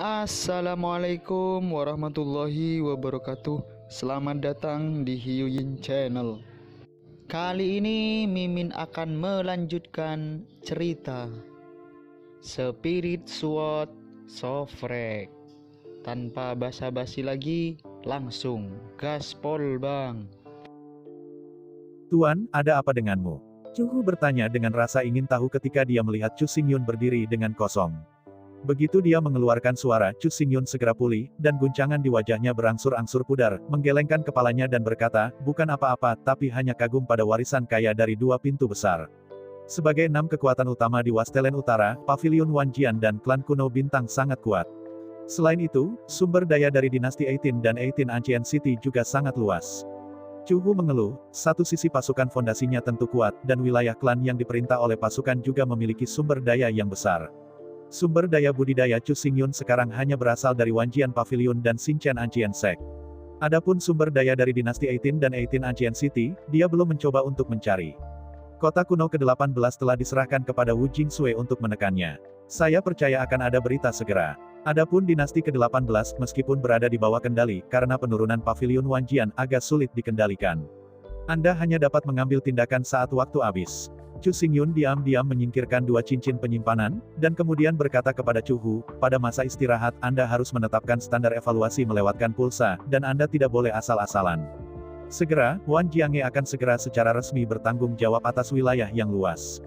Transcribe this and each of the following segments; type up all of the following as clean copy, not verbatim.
Assalamualaikum warahmatullahi wabarakatuh. Selamat datang di Hiu Yin Channel. Kali ini Mimin akan melanjutkan cerita Spirit Sword Sofrek. Tanpa basa-basi lagi, langsung gaspol bang. Tuan, ada apa denganmu? Chu Hu bertanya dengan rasa ingin tahu ketika dia melihat Chu Xingyun berdiri dengan kosong. Begitu dia mengeluarkan suara, Chu Xingyun segera pulih, dan guncangan di wajahnya berangsur-angsur pudar, menggelengkan kepalanya dan berkata, bukan apa-apa, tapi hanya kagum pada warisan kaya dari dua pintu besar. Sebagai 6 kekuatan utama di Wastelen Utara, Pavilion Wanjian dan klan kuno bintang sangat kuat. Selain itu, sumber daya dari dinasti 18 dan 18 Ancient City juga sangat luas. Chu Hu mengeluh, satu sisi pasukan fondasinya tentu kuat, dan wilayah klan yang diperintah oleh pasukan juga memiliki sumber daya yang besar. Sumber daya budidaya Chu Xingyun sekarang hanya berasal dari Wanjian Pavilion dan Xinchen Ancient Sect. Adapun sumber daya dari dinasti 18 dan 18 Ancient City, dia belum mencoba untuk mencari. Kota kuno ke-18 telah diserahkan kepada Wu Jingsui untuk menekannya. Saya percaya akan ada berita segera. Adapun dinasti ke-18, meskipun berada di bawah kendali, karena penurunan Pavilion Wanjian agak sulit dikendalikan. Anda hanya dapat mengambil tindakan saat waktu habis. Chu Xingyun diam-diam menyingkirkan 2 cincin penyimpanan, dan kemudian berkata kepada Chu Hu, pada masa istirahat, Anda harus menetapkan standar evaluasi melewatkan pulsa, dan Anda tidak boleh asal-asalan. Segera, Wan Jiange akan segera secara resmi bertanggung jawab atas wilayah yang luas.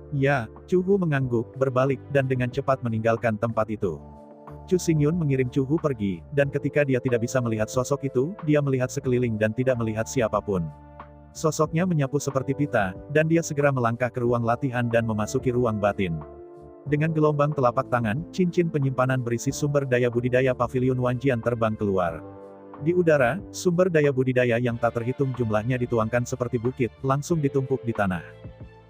Ya, Chu Hu mengangguk, berbalik, dan dengan cepat meninggalkan tempat itu. Chu Xingyun mengirim Chu Hu pergi, dan ketika dia tidak bisa melihat sosok itu, dia melihat sekeliling dan tidak melihat siapapun. Sosoknya menyapu seperti pita, dan dia segera melangkah ke ruang latihan dan memasuki ruang batin. Dengan gelombang telapak tangan, cincin penyimpanan berisi sumber daya budidaya Pavilion Wanjian terbang keluar. Di udara, sumber daya budidaya yang tak terhitung jumlahnya dituangkan seperti bukit, langsung ditumpuk di tanah.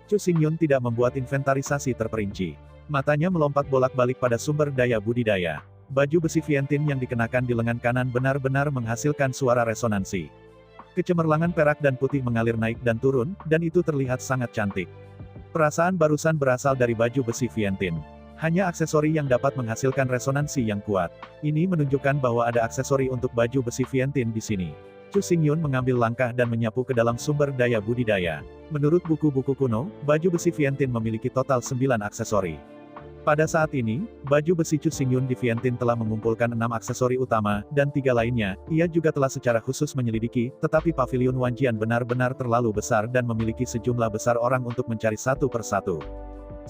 Chu Xingyun tidak membuat inventarisasi terperinci. Matanya melompat bolak-balik pada sumber daya budidaya. Baju besi Vientin yang dikenakan di lengan kanan benar-benar menghasilkan suara resonansi. Kecemerlangan perak dan putih mengalir naik dan turun, dan itu terlihat sangat cantik. Perasaan barusan berasal dari baju besi Vientin. Hanya aksesori yang dapat menghasilkan resonansi yang kuat. Ini menunjukkan bahwa ada aksesori untuk baju besi Vientin di sini. Chu Xingyun mengambil langkah dan menyapu ke dalam sumber daya budidaya. Menurut buku-buku kuno, baju besi Vientin memiliki total 9 aksesori. Pada saat ini, baju besi Chu Xingyun di Vientin telah mengumpulkan 6 aksesori utama, dan 3 lainnya, ia juga telah secara khusus menyelidiki, tetapi Pavilion Wanjian benar-benar terlalu besar dan memiliki sejumlah besar orang untuk mencari satu persatu.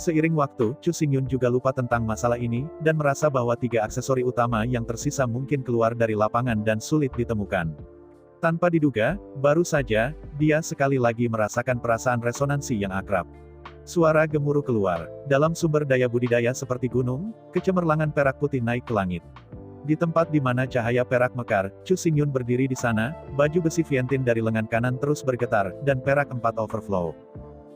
Seiring waktu, Chu Xingyun juga lupa tentang masalah ini, dan merasa bahwa 3 aksesori utama yang tersisa mungkin keluar dari lapangan dan sulit ditemukan. Tanpa diduga, baru saja, dia sekali lagi merasakan perasaan resonansi yang akrab. Suara gemuruh keluar. Dalam sumber daya budidaya seperti gunung, kecemerlangan perak putih naik ke langit. Di tempat di mana cahaya perak mekar, Chu Xingyun berdiri di sana, baju besi Vientin dari lengan kanan terus bergetar, dan perak 4 overflow.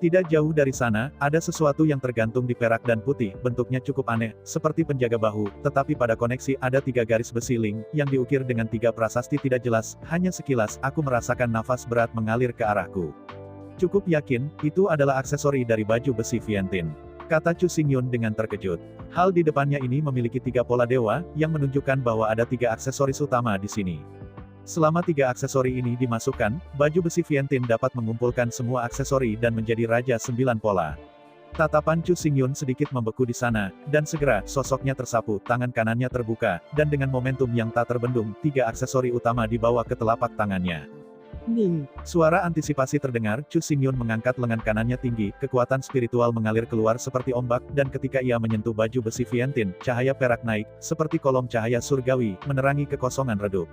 Tidak jauh dari sana, ada sesuatu yang tergantung di perak dan putih, bentuknya cukup aneh, seperti penjaga bahu, tetapi pada koneksi ada 3 garis besi link, yang diukir dengan 3 prasasti tidak jelas, hanya sekilas, aku merasakan nafas berat mengalir ke arahku. Cukup yakin, itu adalah aksesori dari baju besi Vientin. Kata Chu Xingyun dengan terkejut. Hal di depannya ini memiliki 3 pola dewa, yang menunjukkan bahwa ada 3 aksesoris utama di sini. Selama 3 aksesori ini dimasukkan, baju besi Vientin dapat mengumpulkan semua aksesori dan menjadi Raja 9 Pola. Tatapan Chu Xingyun sedikit membeku di sana, dan segera, sosoknya tersapu, tangan kanannya terbuka, dan dengan momentum yang tak terbendung, 3 aksesori utama dibawa ke telapak tangannya. Ning! Suara antisipasi terdengar, Chu Xingyun mengangkat lengan kanannya tinggi, kekuatan spiritual mengalir keluar seperti ombak, dan ketika ia menyentuh baju besi Vientin, cahaya perak naik, seperti kolom cahaya surgawi, menerangi kekosongan redup.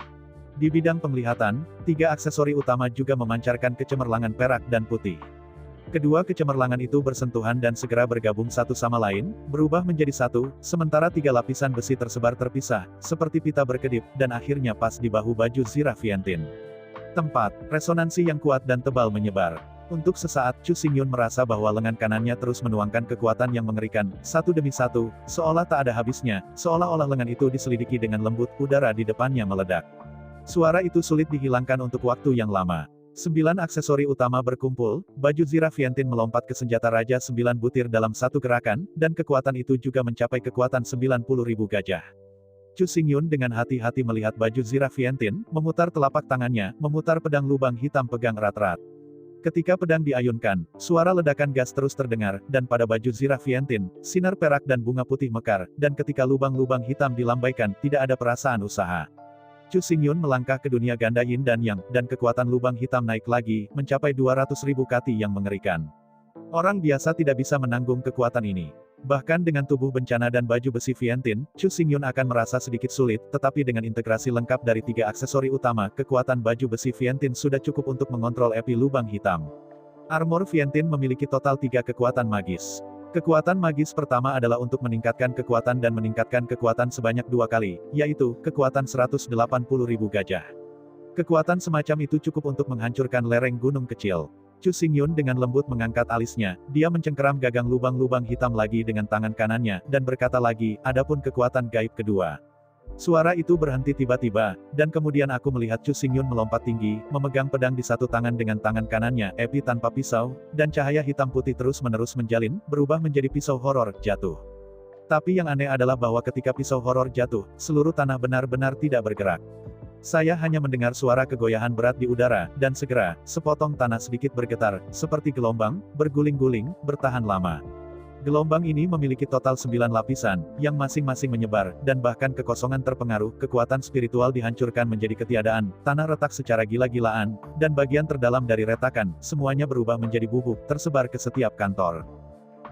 Di bidang penglihatan, 3 aksesori utama juga memancarkan kecemerlangan perak dan putih. Kedua kecemerlangan itu bersentuhan dan segera bergabung satu sama lain, berubah menjadi satu, sementara 3 lapisan besi tersebar terpisah, seperti pita berkedip, dan akhirnya pas di bahu baju zirah Vientin. Tempat, resonansi yang kuat dan tebal menyebar. Untuk sesaat, Chu Xingyun merasa bahwa lengan kanannya terus menuangkan kekuatan yang mengerikan, satu demi satu, seolah tak ada habisnya, seolah-olah lengan itu diselidiki dengan lembut, udara di depannya meledak. Suara itu sulit dihilangkan untuk waktu yang lama. 9 aksesori utama berkumpul, baju zirah Vientin melompat ke senjata Raja 9 butir dalam satu gerakan, dan kekuatan itu juga mencapai kekuatan 90.000 gajah. Chu Xingyun dengan hati-hati melihat baju Zira Fientin, memutar telapak tangannya, memutar pedang lubang hitam pegang erat-erat. Ketika pedang diayunkan, suara ledakan gas terus terdengar, dan pada baju Zira Fientin, sinar perak dan bunga putih mekar, dan ketika lubang-lubang hitam dilambaikan, tidak ada perasaan usaha. Chu Xingyun melangkah ke dunia ganda yin dan yang, dan kekuatan lubang hitam naik lagi, mencapai 200.000 kati yang mengerikan. Orang biasa tidak bisa menanggung kekuatan ini. Bahkan dengan tubuh bencana dan baju besi Fientin, Chu Xingyun akan merasa sedikit sulit, tetapi dengan integrasi lengkap dari 3 aksesori utama, kekuatan baju besi Fientin sudah cukup untuk mengontrol api lubang hitam. Armor Fientin memiliki total 3 kekuatan magis. Kekuatan magis pertama adalah untuk meningkatkan kekuatan dan meningkatkan kekuatan sebanyak 2 kali, yaitu, kekuatan 180.000 gajah. Kekuatan semacam itu cukup untuk menghancurkan lereng gunung kecil. Chu Xingyun dengan lembut mengangkat alisnya, dia mencengkeram gagang lubang-lubang hitam lagi dengan tangan kanannya, dan berkata lagi, adapun kekuatan gaib kedua. Suara itu berhenti tiba-tiba, dan kemudian aku melihat Chu Xingyun melompat tinggi, memegang pedang di satu tangan dengan tangan kanannya, api tanpa pisau, dan cahaya hitam putih terus-menerus menjalin, berubah menjadi pisau horor, jatuh. Tapi yang aneh adalah bahwa ketika pisau horor jatuh, seluruh tanah benar-benar tidak bergerak. Saya hanya mendengar suara kegoyahan berat di udara, dan segera, sepotong tanah sedikit bergetar, seperti gelombang, berguling-guling, bertahan lama. Gelombang ini memiliki total 9 lapisan, yang masing-masing menyebar, dan bahkan kekosongan terpengaruh, kekuatan spiritual dihancurkan menjadi ketiadaan, tanah retak secara gila-gilaan, dan bagian terdalam dari retakan, semuanya berubah menjadi bubuk, tersebar ke setiap kantor.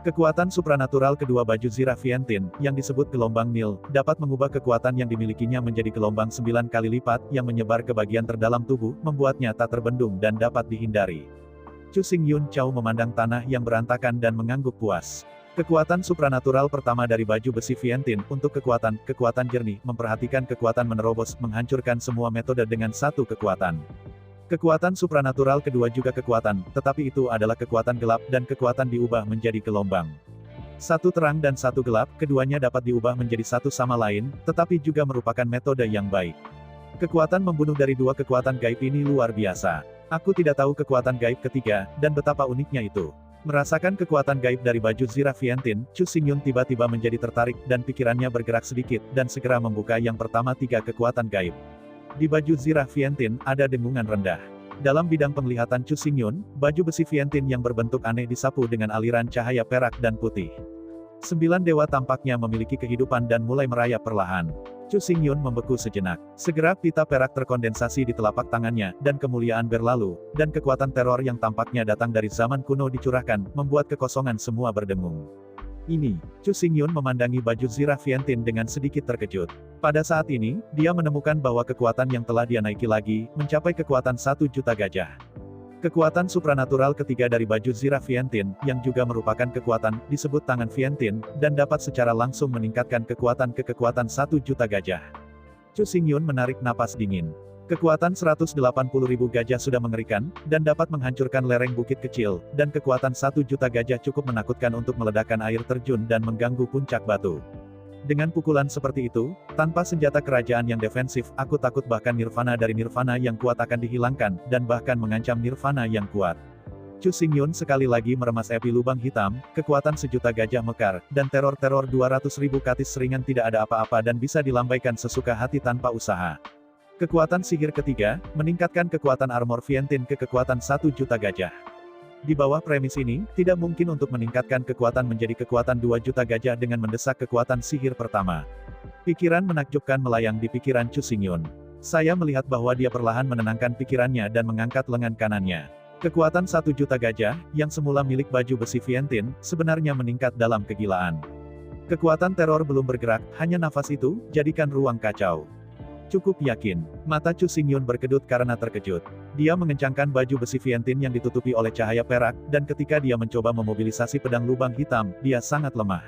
Kekuatan supranatural kedua baju Zira Fientin, yang disebut gelombang Nil, dapat mengubah kekuatan yang dimilikinya menjadi gelombang 9 kali lipat, yang menyebar ke bagian terdalam tubuh, membuatnya tak terbendung dan dapat dihindari. Chu Xingyun Chao memandang tanah yang berantakan dan mengangguk puas. Kekuatan supranatural pertama dari baju besi Fientin, untuk kekuatan jernih, memperhatikan kekuatan menerobos, menghancurkan semua metode dengan satu kekuatan. Kekuatan supranatural kedua juga kekuatan, tetapi itu adalah kekuatan gelap, dan kekuatan diubah menjadi gelombang. Satu terang dan satu gelap, keduanya dapat diubah menjadi satu sama lain, tetapi juga merupakan metode yang baik. Kekuatan membunuh dari 2 kekuatan gaib ini luar biasa. Aku tidak tahu kekuatan gaib ketiga, dan betapa uniknya itu. Merasakan kekuatan gaib dari baju Zira Fientin, Chu Xingyun tiba-tiba menjadi tertarik, dan pikirannya bergerak sedikit, dan segera membuka yang pertama 3 kekuatan gaib. Di baju Zira Fientin, ada dengungan rendah. Dalam bidang penglihatan Chu Xingyun, baju besi Fientin yang berbentuk aneh disapu dengan aliran cahaya perak dan putih. 9 dewa tampaknya memiliki kehidupan dan mulai merayap perlahan. Chu Xingyun membeku sejenak. Segera pita perak terkondensasi di telapak tangannya, dan kemuliaan berlalu, dan kekuatan teror yang tampaknya datang dari zaman kuno dicurahkan, membuat kekosongan semua berdengung. Ini, Chu Xingyun memandangi baju Zira Fientin dengan sedikit terkejut. Pada saat ini, dia menemukan bahwa kekuatan yang telah dia naiki lagi, mencapai kekuatan 1 juta gajah. Kekuatan supranatural ketiga dari baju Zira Fientin, yang juga merupakan kekuatan, disebut tangan Fientin, dan dapat secara langsung meningkatkan kekuatan ke kekuatan 1 juta gajah. Chu Xingyun menarik napas dingin. Kekuatan 180.000 gajah sudah mengerikan, dan dapat menghancurkan lereng bukit kecil, dan kekuatan 1 juta gajah cukup menakutkan untuk meledakkan air terjun dan mengganggu puncak batu. Dengan pukulan seperti itu, tanpa senjata kerajaan yang defensif, aku takut bahkan nirvana dari nirvana yang kuat akan dihilangkan, dan bahkan mengancam nirvana yang kuat. Chu Xingyun sekali lagi meremas api lubang hitam, kekuatan 1 juta gajah mekar, dan teror-teror 200.000 katis seringan tidak ada apa-apa dan bisa dilambaikan sesuka hati tanpa usaha. Kekuatan sihir ketiga, meningkatkan kekuatan armor Fientin ke kekuatan 1 juta gajah. Di bawah premis ini, tidak mungkin untuk meningkatkan kekuatan menjadi kekuatan 2 juta gajah dengan mendesak kekuatan sihir pertama. Pikiran menakjubkan melayang di pikiran Chu Xingyun. Saya melihat bahwa dia perlahan menenangkan pikirannya dan mengangkat lengan kanannya. Kekuatan 1 juta gajah, yang semula milik baju besi Fientin, sebenarnya meningkat dalam kegilaan. Kekuatan teror belum bergerak, hanya nafas itu, jadikan ruang kacau. Cukup yakin. Mata Chu Xingyun berkedut karena terkejut. Dia mengencangkan baju besi Fientin yang ditutupi oleh cahaya perak, dan ketika dia mencoba memobilisasi pedang lubang hitam, dia sangat lemah.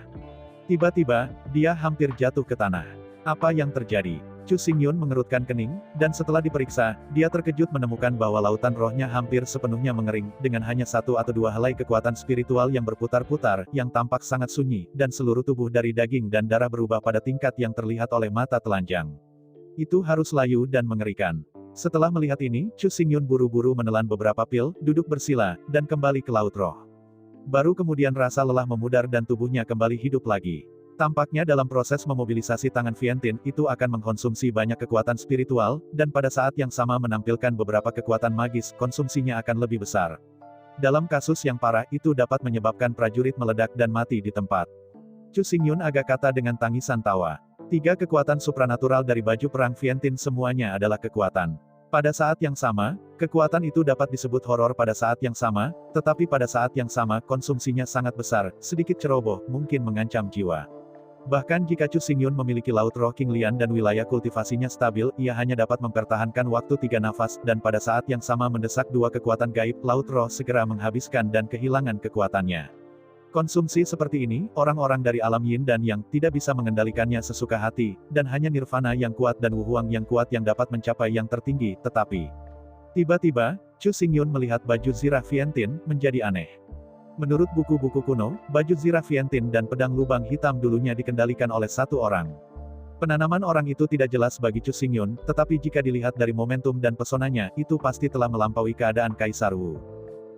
Tiba-tiba, dia hampir jatuh ke tanah. Apa yang terjadi? Chu Xingyun mengerutkan kening, dan setelah diperiksa, dia terkejut menemukan bahwa lautan rohnya hampir sepenuhnya mengering, dengan hanya 1 atau 2 helai kekuatan spiritual yang berputar-putar, yang tampak sangat sunyi, dan seluruh tubuh dari daging dan darah berubah pada tingkat yang terlihat oleh mata telanjang. Itu harus layu dan mengerikan. Setelah melihat ini, Chu Xingyun buru-buru menelan beberapa pil, duduk bersila, dan kembali ke laut roh. Baru kemudian rasa lelah memudar dan tubuhnya kembali hidup lagi. Tampaknya dalam proses memobilisasi tangan Vientiane itu akan mengkonsumsi banyak kekuatan spiritual, dan pada saat yang sama menampilkan beberapa kekuatan magis, konsumsinya akan lebih besar. Dalam kasus yang parah itu dapat menyebabkan prajurit meledak dan mati di tempat. Chu Xingyun agak kata dengan tangisan tawa. 3 kekuatan supranatural dari baju perang Vientiane semuanya adalah kekuatan. Pada saat yang sama, kekuatan itu dapat disebut horor pada saat yang sama, tetapi pada saat yang sama konsumsinya sangat besar, sedikit ceroboh, mungkin mengancam jiwa. Bahkan jika Chu Xingyun memiliki laut roh King Lian dan wilayah kultivasinya stabil, ia hanya dapat mempertahankan waktu 3 nafas, dan pada saat yang sama mendesak 2 kekuatan gaib, laut roh segera menghabiskan dan kehilangan kekuatannya. Konsumsi seperti ini, orang-orang dari alam yin dan yang tidak bisa mengendalikannya sesuka hati, dan hanya nirvana yang kuat dan wuhuang yang kuat yang dapat mencapai yang tertinggi, tetapi tiba-tiba, Chu Xingyun melihat baju zirah Vientiane menjadi aneh. Menurut buku-buku kuno, baju zirah Vientiane dan pedang lubang hitam dulunya dikendalikan oleh satu orang. Penanaman orang itu tidak jelas bagi Chu Xingyun, tetapi jika dilihat dari momentum dan pesonanya, itu pasti telah melampaui keadaan Kaisar Wu.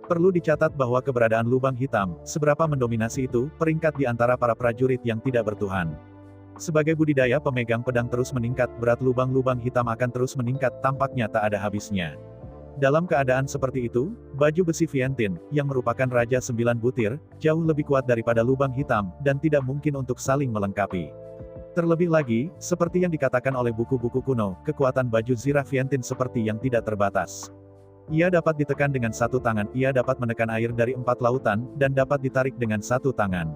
Perlu dicatat bahwa keberadaan lubang hitam, seberapa mendominasi itu, peringkat di antara para prajurit yang tidak bertuhan. Sebagai budidaya pemegang pedang terus meningkat, berat lubang-lubang hitam akan terus meningkat, tampaknya tak ada habisnya. Dalam keadaan seperti itu, baju besi Vientiane, yang merupakan Raja 9 butir, jauh lebih kuat daripada lubang hitam, dan tidak mungkin untuk saling melengkapi. Terlebih lagi, seperti yang dikatakan oleh buku-buku kuno, kekuatan baju zirah Vientiane seperti yang tidak terbatas. Ia dapat ditekan dengan satu tangan, ia dapat menekan air dari 4 lautan, dan dapat ditarik dengan satu tangan.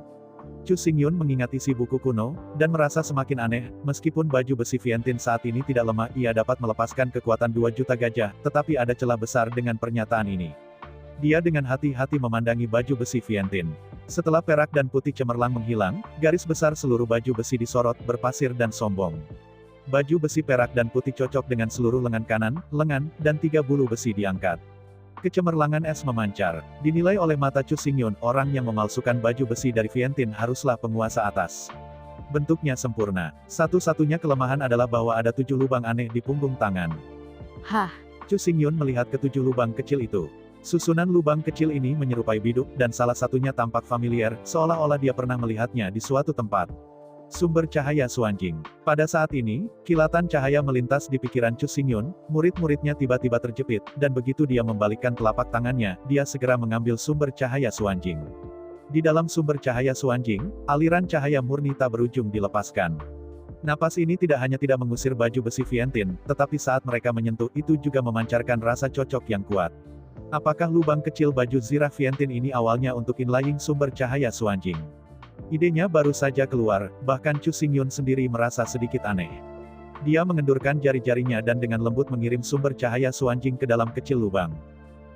Chu Xingyun mengingat isi buku kuno, dan merasa semakin aneh, meskipun baju besi Vientiane saat ini tidak lemah, ia dapat melepaskan kekuatan 2 juta gajah, tetapi ada celah besar dengan pernyataan ini. Dia dengan hati-hati memandangi baju besi Vientiane. Setelah perak dan putih cemerlang menghilang, garis besar seluruh baju besi disorot, berpasir dan sombong. Baju besi perak dan putih cocok dengan seluruh lengan kanan, lengan, dan 3 bulu besi diangkat. Kecemerlangan es memancar. Dinilai oleh mata Chu Xingyun, orang yang memalsukan baju besi dari Vientiane haruslah penguasa atas. Bentuknya sempurna. Satu-satunya kelemahan adalah bahwa ada 7 lubang aneh di punggung tangan. Hah, Chu Xingyun melihat ke-7 lubang kecil itu. Susunan lubang kecil ini menyerupai biduk, dan salah satunya tampak familiar, seolah-olah dia pernah melihatnya di suatu tempat. Sumber cahaya Xuanjing. Pada saat ini, kilatan cahaya melintas di pikiran Chu Xingyun, murid-muridnya tiba-tiba terjepit, dan begitu dia membalikkan telapak tangannya, dia segera mengambil sumber cahaya Xuanjing. Di dalam sumber cahaya Xuanjing, aliran cahaya murni tak berujung dilepaskan. Napas ini tidak hanya tidak mengusir baju besi Vientiane, tetapi saat mereka menyentuh itu juga memancarkan rasa cocok yang kuat. Apakah lubang kecil baju zirah Vientiane ini awalnya untuk inlaying sumber cahaya Xuanjing? Idenya baru saja keluar, bahkan Chu Xingyun sendiri merasa sedikit aneh. Dia mengendurkan jari-jarinya dan dengan lembut mengirim sumber cahaya Xuanjing ke dalam kecil lubang.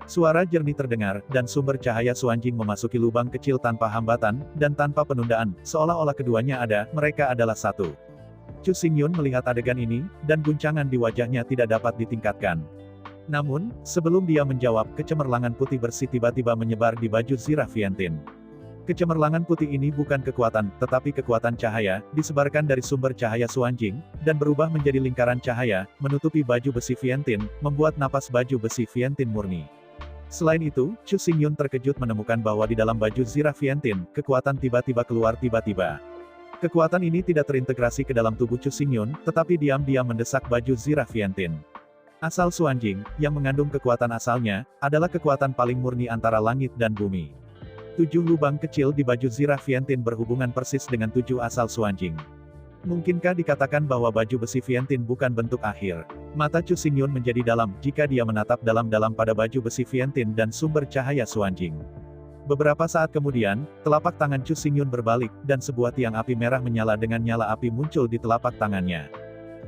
Suara jernih terdengar, dan sumber cahaya Xuanjing memasuki lubang kecil tanpa hambatan, dan tanpa penundaan, seolah-olah keduanya ada, mereka adalah satu. Chu Xingyun melihat adegan ini, dan guncangan di wajahnya tidak dapat ditingkatkan. Namun, sebelum dia menjawab, kecemerlangan putih bersih tiba-tiba menyebar di baju zirah Vientiane. Kecemerlangan putih ini bukan kekuatan, tetapi kekuatan cahaya, disebarkan dari sumber cahaya Xuanjing, dan berubah menjadi lingkaran cahaya, menutupi baju besi Vientiane, membuat napas baju besi Vientiane murni. Selain itu, Chu Xingyun terkejut menemukan bahwa di dalam baju zirah Vientiane, kekuatan tiba-tiba keluar tiba-tiba. Kekuatan ini tidak terintegrasi ke dalam tubuh Chu Xingyun, tetapi diam-diam mendesak baju zirah Vientiane. Asal Xuanjing, yang mengandung kekuatan asalnya, adalah kekuatan paling murni antara langit dan bumi. 7 lubang kecil di baju zirah Vientiane berhubungan persis dengan 7 asal Xuanjing. Mungkinkah dikatakan bahwa baju besi Vientiane bukan bentuk akhir? Mata Chu Xingyun menjadi dalam, jika dia menatap dalam-dalam pada baju besi Vientiane dan sumber cahaya Xuanjing. Beberapa saat kemudian, telapak tangan Chu Xingyun berbalik, dan sebuah tiang api merah menyala dengan nyala api muncul di telapak tangannya.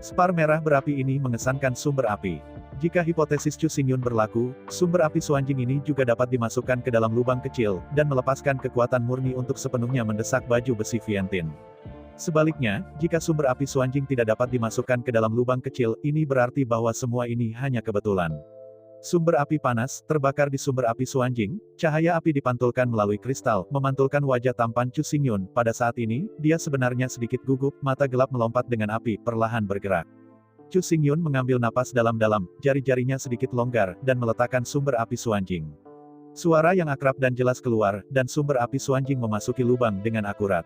Spar merah berapi ini mengesankan sumber api. Jika hipotesis Chu Xingyun berlaku, sumber api Xuanjing ini juga dapat dimasukkan ke dalam lubang kecil, dan melepaskan kekuatan murni untuk sepenuhnya mendesak baju besi Vientiane. Sebaliknya, jika sumber api Xuanjing tidak dapat dimasukkan ke dalam lubang kecil, ini berarti bahwa semua ini hanya kebetulan. Sumber api panas, terbakar di sumber api Xuanjing, cahaya api dipantulkan melalui kristal, memantulkan wajah tampan Chu Xingyun. Pada saat ini, dia sebenarnya sedikit gugup, mata gelap melompat dengan api, perlahan bergerak. Chu Xingyun mengambil napas dalam-dalam, jari-jarinya sedikit longgar, dan meletakkan sumber api Xuanjing. Suara yang akrab dan jelas keluar, dan sumber api Xuanjing memasuki lubang dengan akurat.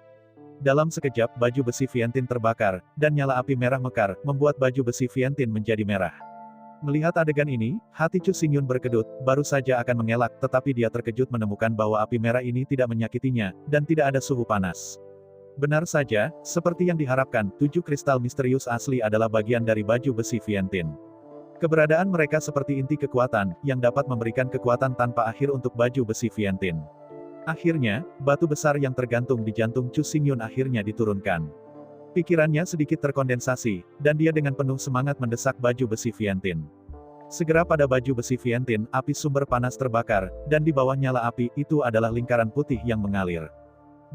Dalam sekejap baju besi Viantin terbakar, dan nyala api merah mekar, membuat baju besi Viantin menjadi merah. Melihat adegan ini, hati Chu Xingyun berkedut, baru saja akan mengelak, tetapi dia terkejut menemukan bahwa api merah ini tidak menyakitinya, dan tidak ada suhu panas. Benar saja, seperti yang diharapkan, 7 kristal misterius asli adalah bagian dari baju besi Viantin. Keberadaan mereka seperti inti kekuatan, yang dapat memberikan kekuatan tanpa akhir untuk baju besi Viantin. Akhirnya, batu besar yang tergantung di jantung Chu Xingyun akhirnya diturunkan. Pikirannya sedikit terkondensasi, dan dia dengan penuh semangat mendesak baju besi Viantin. Segera pada baju besi Viantin, api sumber panas terbakar, dan di bawah nyala api, itu adalah lingkaran putih yang mengalir.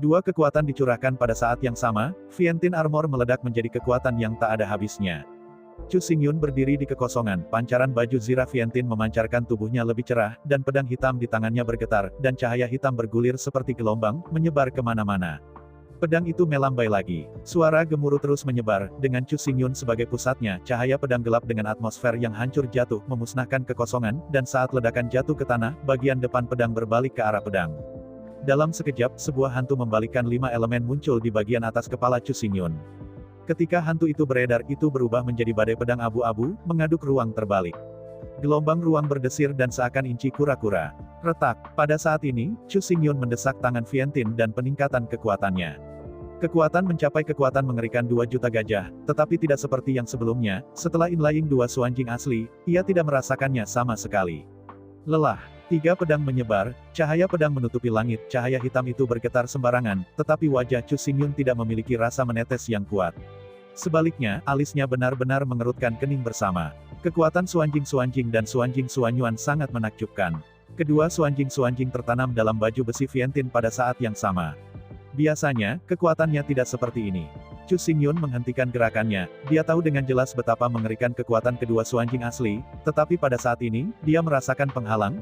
Dua kekuatan dicurahkan pada saat yang sama, Viantin Armor meledak menjadi kekuatan yang tak ada habisnya. Chu Xingyun berdiri di kekosongan, pancaran baju Zira Viantin memancarkan tubuhnya lebih cerah, dan pedang hitam di tangannya bergetar, dan cahaya hitam bergulir seperti gelombang, menyebar kemana-mana. Pedang itu melambai lagi. Suara gemuruh terus menyebar, dengan Chu Xingyun sebagai pusatnya, cahaya pedang gelap dengan atmosfer yang hancur jatuh, memusnahkan kekosongan, dan saat ledakan jatuh ke tanah, bagian depan pedang berbalik ke arah pedang. Dalam sekejap, sebuah hantu membalikkan 5 elemen muncul di bagian atas kepala Chu Xingyun. Ketika hantu itu beredar, itu berubah menjadi badai pedang abu-abu, mengaduk ruang terbalik. Gelombang ruang berdesir dan seakan inci kura-kura. Retak. Pada saat ini, Chu Xingyun mendesak tangan Viantin dan peningkatan kekuatannya. Kekuatan mencapai kekuatan mengerikan 2 juta gajah, tetapi tidak seperti yang sebelumnya, setelah inlaying 2 suanjing asli, ia tidak merasakannya sama sekali. Lelah. 3 pedang menyebar, cahaya pedang menutupi langit, cahaya hitam itu bergetar sembarangan, tetapi wajah Chu Xingyun tidak memiliki rasa menetes yang kuat. Sebaliknya, alisnya benar-benar mengerutkan kening bersama. Kekuatan suanjing-suanjing dan suanjing-suanyuan sangat menakjubkan. Kedua suanjing-suanjing tertanam dalam baju besi Viantin pada saat yang sama. Biasanya, kekuatannya tidak seperti ini. Chu Xingyun menghentikan gerakannya, dia tahu dengan jelas betapa mengerikan kekuatan kedua suanjing asli, tetapi pada saat ini, dia merasakan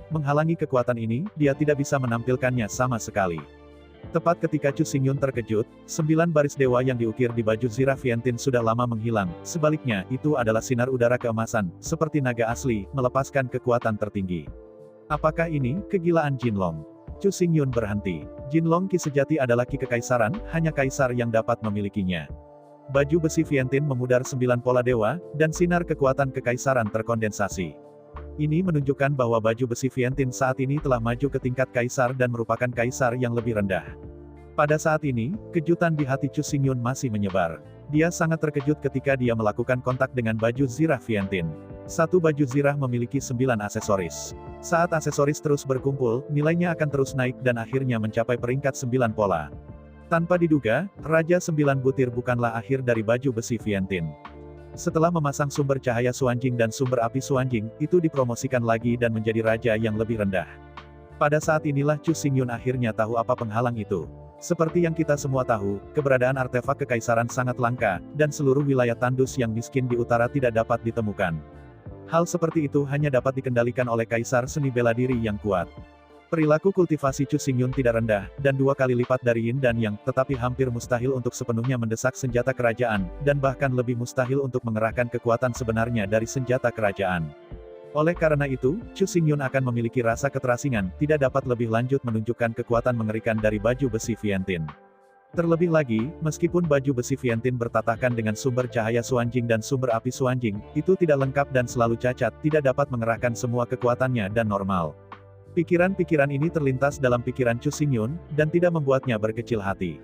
menghalangi kekuatan ini, dia tidak bisa menampilkannya sama sekali. Tepat ketika Chu Xingyun terkejut, 9 baris dewa yang diukir di baju Zira Viantin sudah lama menghilang, sebaliknya, itu adalah sinar udara keemasan, seperti naga asli, melepaskan kekuatan tertinggi. Apakah ini kegilaan Jinlong? Chu Xingyun berhenti. Jinlong Qi sejati adalah Qi kekaisaran, hanya kaisar yang dapat memilikinya. Baju besi Viantin memudar 9 pola dewa, dan sinar kekuatan kekaisaran terkondensasi. Ini menunjukkan bahwa baju besi Viantin saat ini telah maju ke tingkat kaisar dan merupakan kaisar yang lebih rendah. Pada saat ini, kejutan di hati Chu Xingyun masih menyebar. Dia sangat terkejut ketika dia melakukan kontak dengan baju Zirah Viantin. Satu baju Zirah memiliki 9 aksesoris. Saat aksesoris terus berkumpul, nilainya akan terus naik dan akhirnya mencapai peringkat 9 pola. Tanpa diduga, Raja 9 butir bukanlah akhir dari baju besi Viantin. Setelah memasang sumber cahaya suanjing dan sumber api suanjing, itu dipromosikan lagi dan menjadi raja yang lebih rendah. Pada saat inilah Chu Xingyun akhirnya tahu apa penghalang itu. Seperti yang kita semua tahu, keberadaan artefak kekaisaran sangat langka, dan seluruh wilayah tandus yang miskin di utara tidak dapat ditemukan. Hal seperti itu hanya dapat dikendalikan oleh kaisar seni bela diri yang kuat. Perilaku kultivasi Chu Xingyun tidak rendah, dan 2 kali lipat dari Yin dan Yang, tetapi hampir mustahil untuk sepenuhnya mendesak senjata kerajaan, dan bahkan lebih mustahil untuk mengerahkan kekuatan sebenarnya dari senjata kerajaan. Oleh karena itu, Chu Xingyun akan memiliki rasa keterasingan, tidak dapat lebih lanjut menunjukkan kekuatan mengerikan dari baju besi Viantin. Terlebih lagi, meskipun baju besi Viantin bertatahkan dengan sumber cahaya suanjing dan sumber api suanjing, itu tidak lengkap dan selalu cacat, tidak dapat mengerahkan semua kekuatannya dan normal. Pikiran-pikiran ini terlintas dalam pikiran Chu Xingyun, dan tidak membuatnya berkecil hati.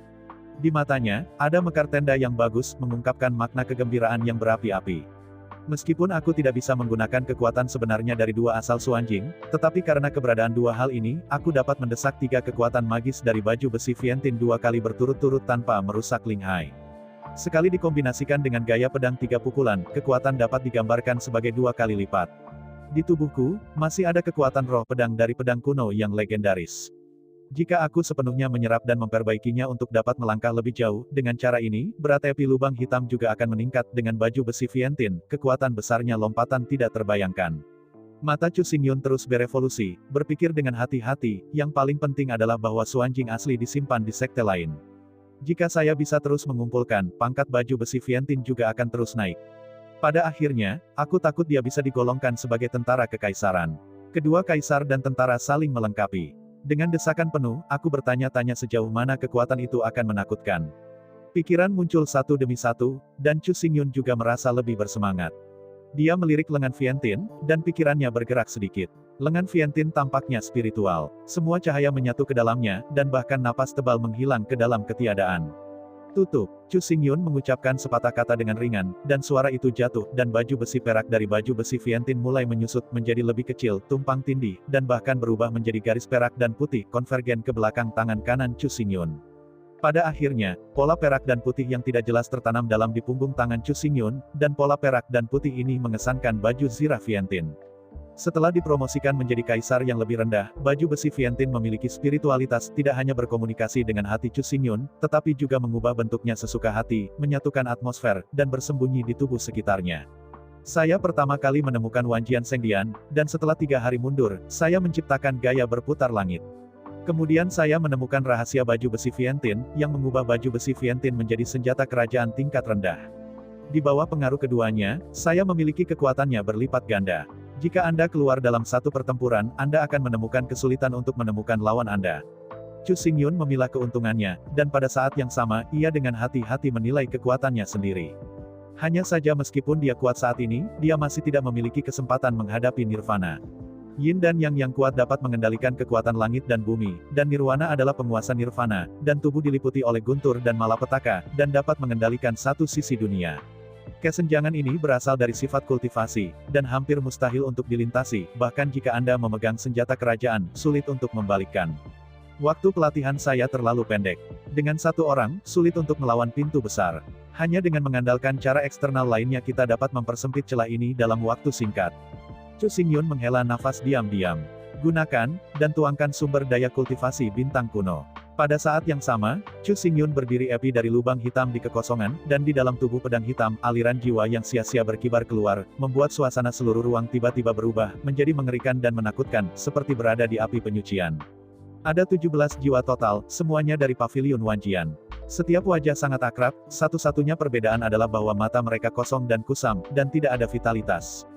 Di matanya, ada mekar tenda yang bagus, mengungkapkan makna kegembiraan yang berapi-api. Meskipun aku tidak bisa menggunakan kekuatan sebenarnya dari 2 asal suanjing, tetapi karena keberadaan 2 hal ini, aku dapat mendesak 3 kekuatan magis dari baju besi Viantin 2 kali berturut-turut tanpa merusak Linghai. Sekali dikombinasikan dengan gaya pedang 3 pukulan, kekuatan dapat digambarkan sebagai 2 kali lipat. Di tubuhku, masih ada kekuatan roh pedang dari pedang kuno yang legendaris. Jika aku sepenuhnya menyerap dan memperbaikinya untuk dapat melangkah lebih jauh, dengan cara ini, berat api lubang hitam juga akan meningkat dengan baju besi Viantin, kekuatan besarnya lompatan tidak terbayangkan. Mata Chu Xingyun terus berevolusi, berpikir dengan hati-hati, yang paling penting adalah bahwa suanjing asli disimpan di sekte lain. Jika saya bisa terus mengumpulkan, pangkat baju besi Viantin juga akan terus naik. Pada akhirnya, aku takut dia bisa digolongkan sebagai tentara kekaisaran. Kedua kaisar dan tentara saling melengkapi. Dengan desakan penuh, aku bertanya-tanya sejauh mana kekuatan itu akan menakutkan. Pikiran muncul satu demi satu, dan Chu Xingyun juga merasa lebih bersemangat. Dia melirik lengan Viantin, dan pikirannya bergerak sedikit. Lengan Viantin tampaknya spiritual. Semua cahaya menyatu ke dalamnya, dan bahkan napas tebal menghilang ke dalam ketiadaan. Tutup, Chu Xingyun mengucapkan sepatah kata dengan ringan, dan suara itu jatuh, dan baju besi perak dari baju besi Viantin mulai menyusut menjadi lebih kecil, tumpang tindih, dan bahkan berubah menjadi garis perak dan putih konvergen ke belakang tangan kanan Chu Xingyun. Pada akhirnya, pola perak dan putih yang tidak jelas tertanam dalam di punggung tangan Chu Xingyun, dan pola perak dan putih ini mengesankan baju zirah Viantin. Setelah dipromosikan menjadi kaisar yang lebih rendah, baju besi Viantin memiliki spiritualitas, tidak hanya berkomunikasi dengan hati Chu Xingyun, tetapi juga mengubah bentuknya sesuka hati, menyatukan atmosfer, dan bersembunyi di tubuh sekitarnya. Saya pertama kali menemukan Wanjian Sengdian, dan setelah 3 hari mundur, saya menciptakan gaya berputar langit. Kemudian saya menemukan rahasia baju besi Viantin, yang mengubah baju besi Viantin menjadi senjata kerajaan tingkat rendah. Di bawah pengaruh keduanya, saya memiliki kekuatannya berlipat ganda. Jika Anda keluar dalam satu pertempuran, Anda akan menemukan kesulitan untuk menemukan lawan Anda. Chu Xingyun memilah keuntungannya, dan pada saat yang sama, ia dengan hati-hati menilai kekuatannya sendiri. Hanya saja meskipun dia kuat saat ini, dia masih tidak memiliki kesempatan menghadapi Nirvana. Yin dan Yang yang kuat dapat mengendalikan kekuatan langit dan bumi, dan Nirwana adalah penguasa Nirvana, dan tubuh diliputi oleh guntur dan malapetaka, dan dapat mengendalikan satu sisi dunia. Kesenjangan ini berasal dari sifat kultivasi, dan hampir mustahil untuk dilintasi, bahkan jika Anda memegang senjata kerajaan, sulit untuk membalikkan. Waktu pelatihan saya terlalu pendek. Dengan satu orang, sulit untuk melawan pintu besar. Hanya dengan mengandalkan cara eksternal lainnya kita dapat mempersempit celah ini dalam waktu singkat. Chu Xingyun menghela nafas diam-diam. Gunakan, dan tuangkan sumber daya kultivasi bintang kuno. Pada saat yang sama, Chu Xingyun berdiri api dari lubang hitam di kekosongan, dan di dalam tubuh pedang hitam, aliran jiwa yang sia-sia berkibar keluar, membuat suasana seluruh ruang tiba-tiba berubah, menjadi mengerikan dan menakutkan, seperti berada di api penyucian. Ada 17 jiwa total, semuanya dari pavilion Wanjian. Setiap wajah sangat akrab, satu-satunya perbedaan adalah bahwa mata mereka kosong dan kusam, dan tidak ada vitalitas.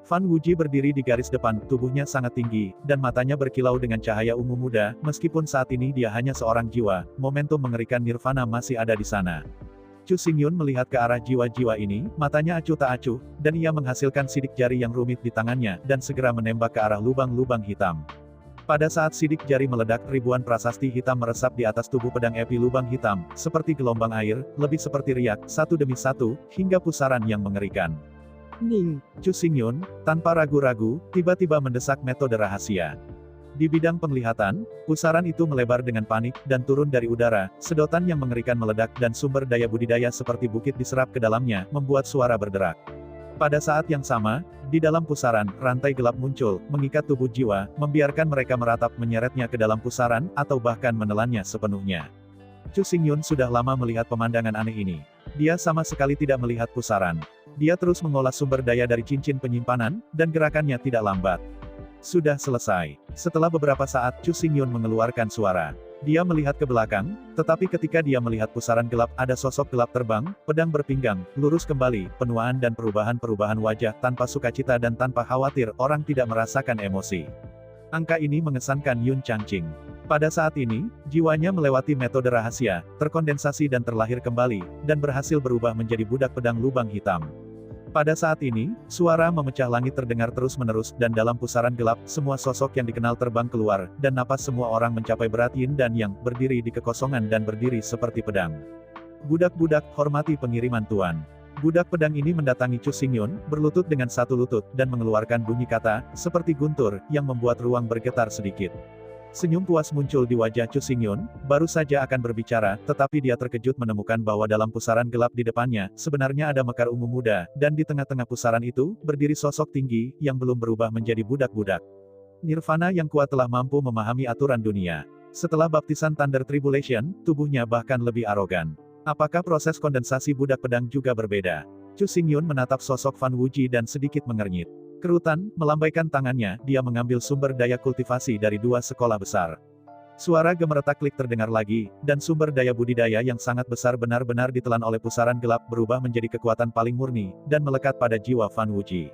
Fan Wuji berdiri di garis depan, tubuhnya sangat tinggi, dan matanya berkilau dengan cahaya ungu muda, meskipun saat ini dia hanya seorang jiwa, momentum mengerikan Nirvana masih ada di sana. Chu Xingyun melihat ke arah jiwa-jiwa ini, matanya acuh tak acuh, dan ia menghasilkan sidik jari yang rumit di tangannya, dan segera menembak ke arah lubang-lubang hitam. Pada saat sidik jari meledak, ribuan prasasti hitam meresap di atas tubuh pedang api lubang hitam, seperti gelombang air, lebih seperti riak, satu demi satu, hingga pusaran yang mengerikan. Ning, Chu Xingyun, tanpa ragu-ragu, tiba-tiba mendesak metode rahasia. Di bidang penglihatan, pusaran itu melebar dengan panik, dan turun dari udara, sedotan yang mengerikan meledak dan sumber daya budidaya seperti bukit diserap ke dalamnya, membuat suara berderak. Pada saat yang sama, di dalam pusaran, rantai gelap muncul, mengikat tubuh jiwa, membiarkan mereka meratap menyeretnya ke dalam pusaran, atau bahkan menelannya sepenuhnya. Chu Xingyun sudah lama melihat pemandangan aneh ini. Dia sama sekali tidak melihat pusaran. Dia terus mengolah sumber daya dari cincin penyimpanan, dan gerakannya tidak lambat. Sudah selesai. Setelah beberapa saat, Chu Xingyun mengeluarkan suara. Dia melihat ke belakang, tetapi ketika dia melihat pusaran gelap, ada sosok gelap terbang, pedang berpinggang, lurus kembali, penuaan dan perubahan-perubahan wajah, tanpa sukacita dan tanpa khawatir, orang tidak merasakan emosi. Angka ini mengesankan Yun Changqing. Pada saat ini, jiwanya melewati metode rahasia, terkondensasi dan terlahir kembali, dan berhasil berubah menjadi budak pedang lubang hitam. Pada saat ini, suara memecah langit terdengar terus-menerus, dan dalam pusaran gelap, semua sosok yang dikenal terbang keluar, dan napas semua orang mencapai berat Yin dan Yang, berdiri di kekosongan dan berdiri seperti pedang. Budak-budak, hormati pengiriman Tuan. Budak pedang ini mendatangi Chu Xingyun, berlutut dengan satu lutut, dan mengeluarkan bunyi kata, seperti guntur, yang membuat ruang bergetar sedikit. Senyum puas muncul di wajah Chu Xingyun, baru saja akan berbicara, tetapi dia terkejut menemukan bahwa dalam pusaran gelap di depannya, sebenarnya ada mekar ungu muda, dan di tengah-tengah pusaran itu, berdiri sosok tinggi, yang belum berubah menjadi budak-budak. Nirvana yang kuat telah mampu memahami aturan dunia. Setelah baptisan Thunder Tribulation, tubuhnya bahkan lebih arogan. Apakah proses kondensasi budak pedang juga berbeda? Chu Xingyun menatap sosok Fan Wuji dan sedikit mengernyit. Kerutan, melambaikan tangannya, dia mengambil sumber daya kultivasi dari dua sekolah besar. Suara gemeretak klik terdengar lagi, dan sumber daya budidaya yang sangat besar benar-benar ditelan oleh pusaran gelap berubah menjadi kekuatan paling murni, dan melekat pada jiwa Fan Wuji.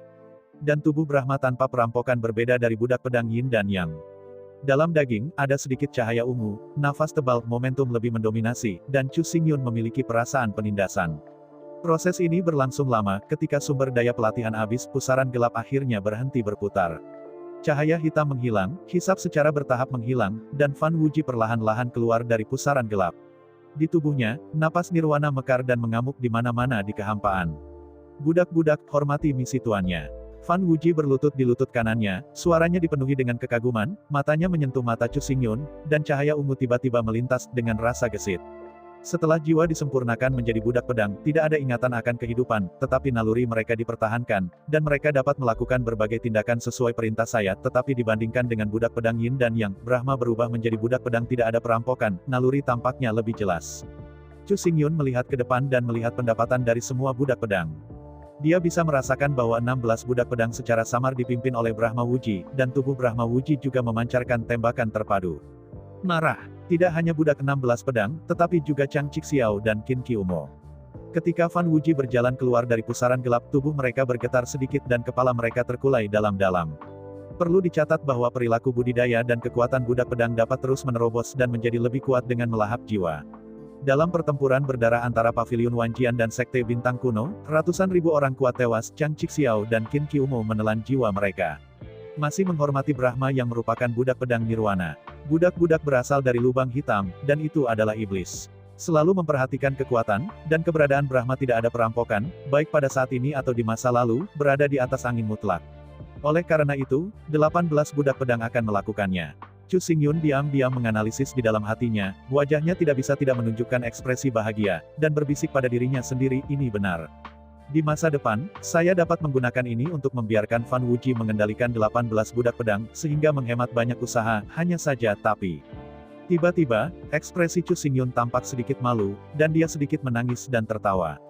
Dan tubuh Brahma tanpa perampokan berbeda dari budak pedang Yin dan Yang. Dalam daging, ada sedikit cahaya ungu, nafas tebal, momentum lebih mendominasi, dan Chu Xingyun memiliki perasaan penindasan. Proses ini berlangsung lama, ketika sumber daya pelatihan habis, pusaran gelap akhirnya berhenti berputar. Cahaya hitam menghilang, hisap secara bertahap menghilang, dan Fan Wuji perlahan-lahan keluar dari pusaran gelap. Di tubuhnya, napas nirwana mekar dan mengamuk di mana-mana di kehampaan. Budak-budak, hormati misi tuannya. Fan Wuji berlutut di lutut kanannya, suaranya dipenuhi dengan kekaguman, matanya menyentuh mata Chu Xingyun, dan cahaya ungu tiba-tiba melintas dengan rasa gesit. Setelah jiwa disempurnakan menjadi budak pedang, tidak ada ingatan akan kehidupan, tetapi naluri mereka dipertahankan, dan mereka dapat melakukan berbagai tindakan sesuai perintah saya, tetapi dibandingkan dengan budak pedang Yin dan Yang, Brahma berubah menjadi budak pedang tidak ada perampokan, naluri tampaknya lebih jelas. Chu Xingyun melihat ke depan dan melihat pendapatan dari semua budak pedang. Dia bisa merasakan bahwa 16 budak pedang secara samar dipimpin oleh Brahma Wuji, dan tubuh Brahma Wuji juga memancarkan tembakan terpadu. Marah, tidak hanya budak 16 pedang, tetapi juga Chang Cixiao dan Qin Qiumo. Ketika Fan Wuji berjalan keluar dari pusaran gelap, tubuh mereka bergetar sedikit dan kepala mereka terkulai dalam-dalam. Perlu dicatat bahwa perilaku budidaya dan kekuatan budak pedang dapat terus menerobos dan menjadi lebih kuat dengan melahap jiwa. Dalam pertempuran berdarah antara Paviliun Wanjian dan Sekte Bintang Kuno, ratusan ribu orang kuat tewas, Chang Cixiao dan Qin Qiumo menelan jiwa mereka. Masih menghormati Brahma yang merupakan budak pedang nirwana. Budak-budak berasal dari lubang hitam, dan itu adalah iblis. Selalu memperhatikan kekuatan, dan keberadaan Brahma tidak ada perampokan, baik pada saat ini atau di masa lalu, berada di atas angin mutlak. Oleh karena itu, 18 budak pedang akan melakukannya. Chu Xingyun diam-diam menganalisis di dalam hatinya, wajahnya tidak bisa tidak menunjukkan ekspresi bahagia, dan berbisik pada dirinya sendiri, ini benar. Di masa depan, saya dapat menggunakan ini untuk membiarkan Fan Wuji mengendalikan 18 budak pedang, sehingga menghemat banyak usaha, hanya saja tapi... Tiba-tiba, ekspresi Chu Xingyun tampak sedikit malu, dan dia sedikit menangis dan tertawa.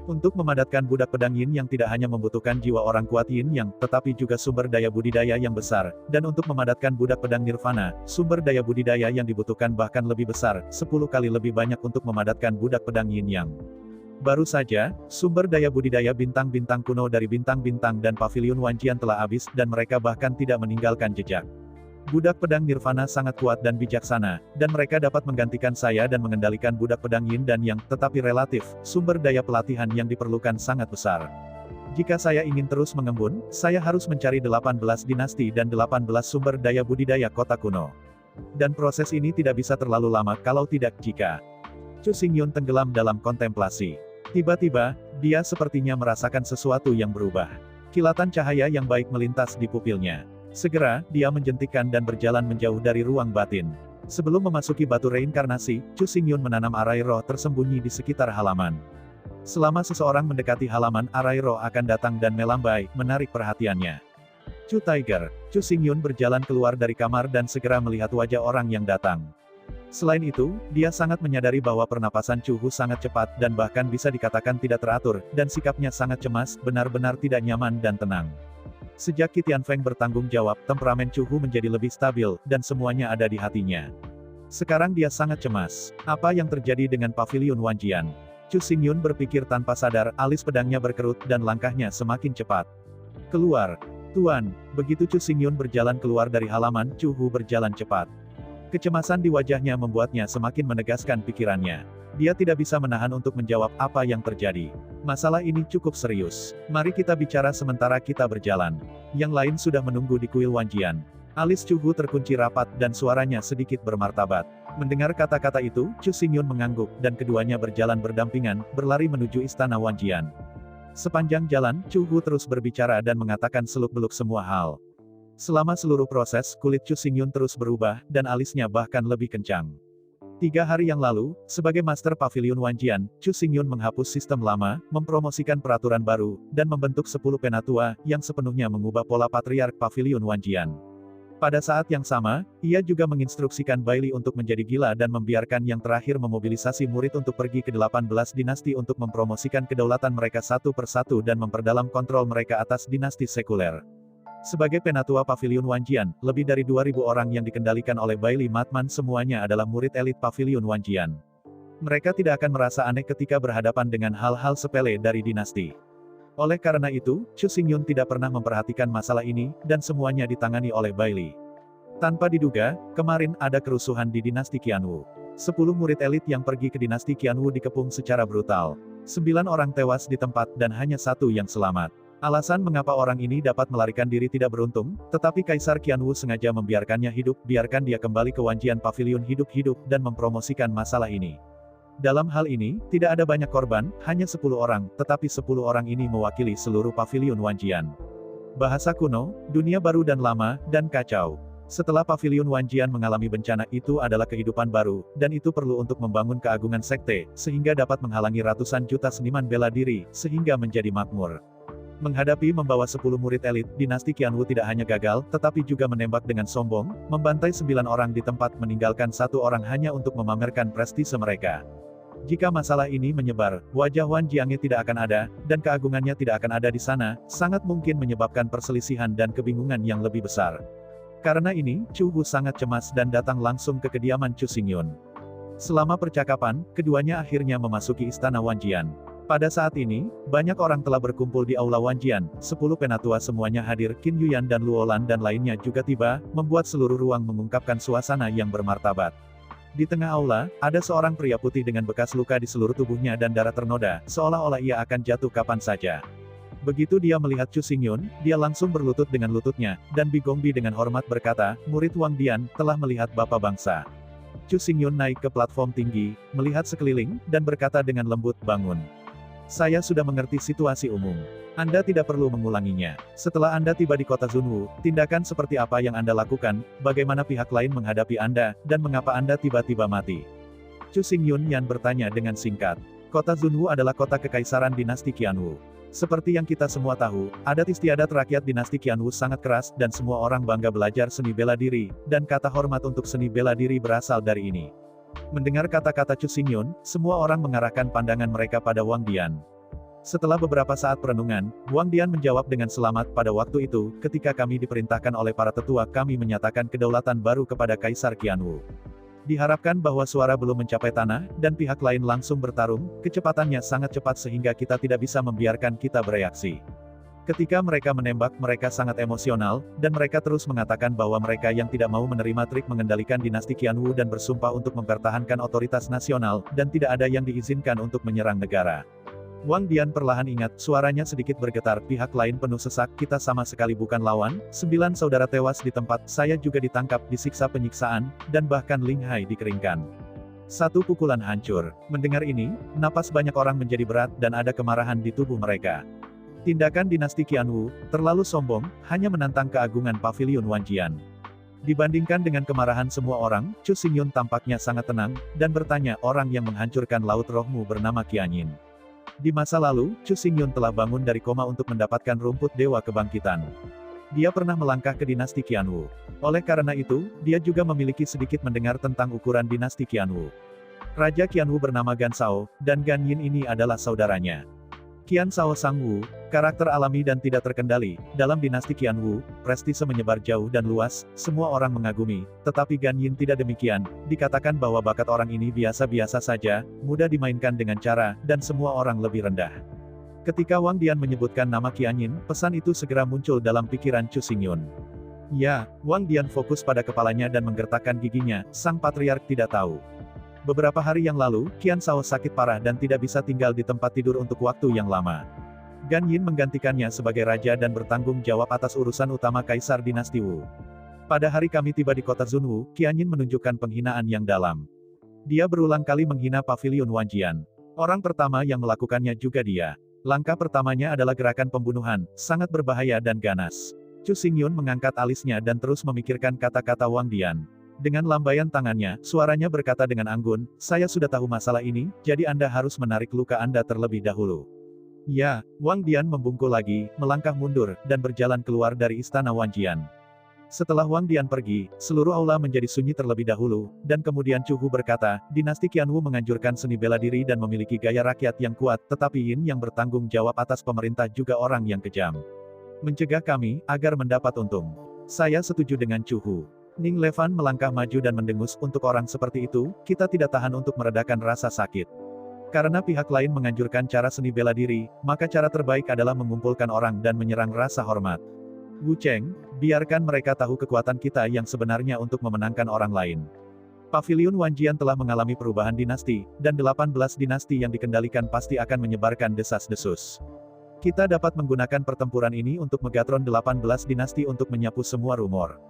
Untuk memadatkan budak pedang Yin yang tidak hanya membutuhkan jiwa orang kuat Yin yang, tetapi juga sumber daya budidaya yang besar, dan untuk memadatkan budak pedang Nirvana, sumber daya budidaya yang dibutuhkan bahkan lebih besar, 10 kali lebih banyak untuk memadatkan budak pedang Yin yang. Baru saja, sumber daya budidaya bintang-bintang kuno dari bintang-bintang dan Paviliun Wanjian telah habis, dan mereka bahkan tidak meninggalkan jejak. Budak pedang Nirvana sangat kuat dan bijaksana, dan mereka dapat menggantikan saya dan mengendalikan budak pedang Yin dan Yang, tetapi relatif, sumber daya pelatihan yang diperlukan sangat besar. Jika saya ingin terus mengembun, saya harus mencari 18 dinasti dan 18 sumber daya budidaya kota kuno. Dan proses ini tidak bisa terlalu lama kalau tidak jika. Chu Xingyun tenggelam dalam kontemplasi. Tiba-tiba, dia sepertinya merasakan sesuatu yang berubah. Kilatan cahaya yang baik melintas di pupilnya. Segera, dia menjentikkan dan berjalan menjauh dari ruang batin. Sebelum memasuki batu reinkarnasi, Chu Xingyun menanam arai roh tersembunyi di sekitar halaman. Selama seseorang mendekati halaman, arai roh akan datang dan melambai, menarik perhatiannya. Chu Tiger, Chu Xingyun berjalan keluar dari kamar dan segera melihat wajah orang yang datang. Selain itu, dia sangat menyadari bahwa pernapasan Chu Hu sangat cepat dan bahkan bisa dikatakan tidak teratur, dan sikapnya sangat cemas, benar-benar tidak nyaman dan tenang. Sejak Qi Tianfeng bertanggung jawab, temperamen Chu Hu menjadi lebih stabil, dan semuanya ada di hatinya. Sekarang dia sangat cemas. Apa yang terjadi dengan Paviliun Wanjian? Chu Xingyun berpikir tanpa sadar, alis pedangnya berkerut, dan langkahnya semakin cepat. Keluar. Tuan. Begitu Chu Xingyun berjalan keluar dari halaman, Chu Hu berjalan cepat. Kecemasan di wajahnya membuatnya semakin menegaskan pikirannya. Dia tidak bisa menahan untuk menjawab apa yang terjadi. Masalah ini cukup serius. Mari kita bicara sementara kita berjalan. Yang lain sudah menunggu di kuil Wanjian. Alis Chu Hu terkunci rapat dan suaranya sedikit bermartabat. Mendengar kata-kata itu, Chu Xingyun mengangguk, dan keduanya berjalan berdampingan, berlari menuju istana Wanjian. Sepanjang jalan, Chu Hu terus berbicara dan mengatakan seluk-beluk semua hal. Selama seluruh proses, kulit Chu Xingyun terus berubah, dan alisnya bahkan lebih kencang. 3 hari yang lalu, sebagai Master Paviliun Wanjian, Chu Xingyun menghapus sistem lama, mempromosikan peraturan baru, dan membentuk 10 penatua, yang sepenuhnya mengubah pola Patriark Paviliun Wanjian. Pada saat yang sama, ia juga menginstruksikan Bailey untuk menjadi gila dan membiarkan yang terakhir memobilisasi murid untuk pergi ke 18 dinasti untuk mempromosikan kedaulatan mereka satu persatu dan memperdalam kontrol mereka atas dinasti sekuler. Sebagai penatua Paviliun Wanjian, lebih dari 2.000 orang yang dikendalikan oleh Bailey Matman semuanya adalah murid elit Paviliun Wanjian. Mereka tidak akan merasa aneh ketika berhadapan dengan hal-hal sepele dari dinasti. Oleh karena itu, Chu Xingyun tidak pernah memperhatikan masalah ini, dan semuanya ditangani oleh Bailey. Tanpa diduga, kemarin ada kerusuhan di dinasti Qianwu. 10 murid elit yang pergi ke dinasti Qianwu dikepung secara brutal. 9 orang tewas di tempat dan hanya 1 yang selamat. Alasan mengapa orang ini dapat melarikan diri tidak beruntung, tetapi Kaisar Qianwu sengaja membiarkannya hidup, biarkan dia kembali ke Wanjian Pavilion hidup-hidup dan mempromosikan masalah ini. Dalam hal ini, tidak ada banyak korban, hanya 10 orang, tetapi 10 orang ini mewakili seluruh pavilion Wanjian. Bahasa kuno, dunia baru dan lama, dan kacau. Setelah pavilion Wanjian mengalami bencana, itu adalah kehidupan baru, dan itu perlu untuk membangun keagungan sekte, sehingga dapat menghalangi ratusan juta seniman bela diri, sehingga menjadi makmur. Menghadapi membawa 10 murid elit, dinasti Qianwu tidak hanya gagal, tetapi juga menembak dengan sombong, membantai 9 orang di tempat, meninggalkan 1 orang hanya untuk memamerkan prestise mereka. Jika masalah ini menyebar, wajah Wan Jianghe tidak akan ada, dan keagungannya tidak akan ada di sana, sangat mungkin menyebabkan perselisihan dan kebingungan yang lebih besar. Karena ini, Chu Hu sangat cemas dan datang langsung ke kediaman Chu Xingyun. Selama percakapan, keduanya akhirnya memasuki istana Wanjian. Pada saat ini, banyak orang telah berkumpul di aula Wanjian, 10 penatua semuanya hadir, Qin Yuyan dan Luolan dan lainnya juga tiba, membuat seluruh ruang mengungkapkan suasana yang bermartabat. Di tengah aula, ada seorang pria putih dengan bekas luka di seluruh tubuhnya dan darah ternoda, seolah-olah ia akan jatuh kapan saja. Begitu dia melihat Chu Xingyun, dia langsung berlutut dengan lututnya, dan Bigongbi dengan hormat berkata, murid Wang Dian, telah melihat Bapa Bangsa. Chu Xingyun naik ke platform tinggi, melihat sekeliling, dan berkata dengan lembut, bangun. Saya sudah mengerti situasi umum. Anda tidak perlu mengulanginya. Setelah Anda tiba di kota Zunwu, tindakan seperti apa yang Anda lakukan, bagaimana pihak lain menghadapi Anda, dan mengapa Anda tiba-tiba mati? Chu Xingyun Yan bertanya dengan singkat. Kota Zunwu adalah kota kekaisaran dinasti Qianwu. Seperti yang kita semua tahu, adat istiadat rakyat dinasti Qianwu sangat keras, dan semua orang bangga belajar seni bela diri, dan kata hormat untuk seni bela diri berasal dari ini. Mendengar kata-kata Chu Xingyun, semua orang mengarahkan pandangan mereka pada Wang Dian. Setelah beberapa saat perenungan, Wang Dian menjawab dengan selamat, pada waktu itu, ketika kami diperintahkan oleh para tetua, kami menyatakan kedaulatan baru kepada Kaisar Qianwu. Diharapkan bahwa suara belum mencapai tanah, dan pihak lain langsung bertarung, kecepatannya sangat cepat sehingga kita tidak bisa membiarkan kita bereaksi. Ketika mereka menembak, mereka sangat emosional, dan mereka terus mengatakan bahwa mereka yang tidak mau menerima trik mengendalikan dinasti Qianwu dan bersumpah untuk mempertahankan otoritas nasional, dan tidak ada yang diizinkan untuk menyerang negara. Wang Dian perlahan ingat, suaranya sedikit bergetar, pihak lain penuh sesak, kita sama sekali bukan lawan, 9 saudara tewas di tempat, saya juga ditangkap, disiksa penyiksaan, dan bahkan Ling Hai dikeringkan. 1 pukulan hancur. Mendengar ini, napas banyak orang menjadi berat, dan ada kemarahan di tubuh mereka. Tindakan dinasti Qianwu, terlalu sombong, hanya menantang keagungan pavilion Wanjian. Dibandingkan dengan kemarahan semua orang, Chu Xingyun tampaknya sangat tenang, dan bertanya, orang yang menghancurkan laut rohmu bernama Qianyin. Di masa lalu, Chu Xingyun telah bangun dari koma untuk mendapatkan rumput Dewa Kebangkitan. Dia pernah melangkah ke dinasti Qianwu. Oleh karena itu, dia juga memiliki sedikit mendengar tentang ukuran dinasti Qianwu. Raja Qianwu bernama Gan Shao, dan Gan Yin ini adalah saudaranya. Qian Shao Sangwu, karakter alami dan tidak terkendali, dalam dinasti Qianwu, prestise menyebar jauh dan luas, semua orang mengagumi, tetapi Gan Yin tidak demikian, dikatakan bahwa bakat orang ini biasa-biasa saja, mudah dimainkan dengan cara, dan semua orang lebih rendah. Ketika Wang Dian menyebutkan nama Qianyin, pesan itu segera muncul dalam pikiran Chu Xingyun. Ya, Wang Dian fokus pada kepalanya dan menggertakkan giginya, sang patriark tidak tahu. Beberapa hari yang lalu, Qian Shao sakit parah dan tidak bisa tinggal di tempat tidur untuk waktu yang lama. Gan Yin menggantikannya sebagai raja dan bertanggung jawab atas urusan utama Kaisar Dinasti Wu. Pada hari kami tiba di kota Zunwu, Qianyin menunjukkan penghinaan yang dalam. Dia berulang kali menghina pavilion Wanjian. Orang pertama yang melakukannya juga dia. Langkah pertamanya adalah gerakan pembunuhan, sangat berbahaya dan ganas. Chu Xingyun mengangkat alisnya dan terus memikirkan kata-kata Wang Dian. Dengan lambaian tangannya, suaranya berkata dengan anggun, saya sudah tahu masalah ini, jadi Anda harus menarik luka Anda terlebih dahulu. Ya, Wang Dian membungkuk lagi, melangkah mundur, dan berjalan keluar dari istana Wanjian. Setelah Wang Dian pergi, seluruh aula menjadi sunyi terlebih dahulu, dan kemudian Chu Hu berkata, dinasti Qianwu menganjurkan seni bela diri dan memiliki gaya rakyat yang kuat, tetapi Yin yang bertanggung jawab atas pemerintah juga orang yang kejam. Mencegah kami, agar mendapat untung. Saya setuju dengan Chu Hu. Ning Levan melangkah maju dan mendengus, untuk orang seperti itu, kita tidak tahan untuk meredakan rasa sakit. Karena pihak lain menganjurkan cara seni bela diri, maka cara terbaik adalah mengumpulkan orang dan menyerang rasa hormat. Wu Cheng, Biarkan mereka tahu kekuatan kita yang sebenarnya untuk memenangkan orang lain. Paviliun Wanjian telah mengalami perubahan dinasti, dan 18 dinasti yang dikendalikan pasti akan menyebarkan desas-desus. Kita dapat menggunakan pertempuran ini untuk Megatron 18 dinasti untuk menyapu semua rumor.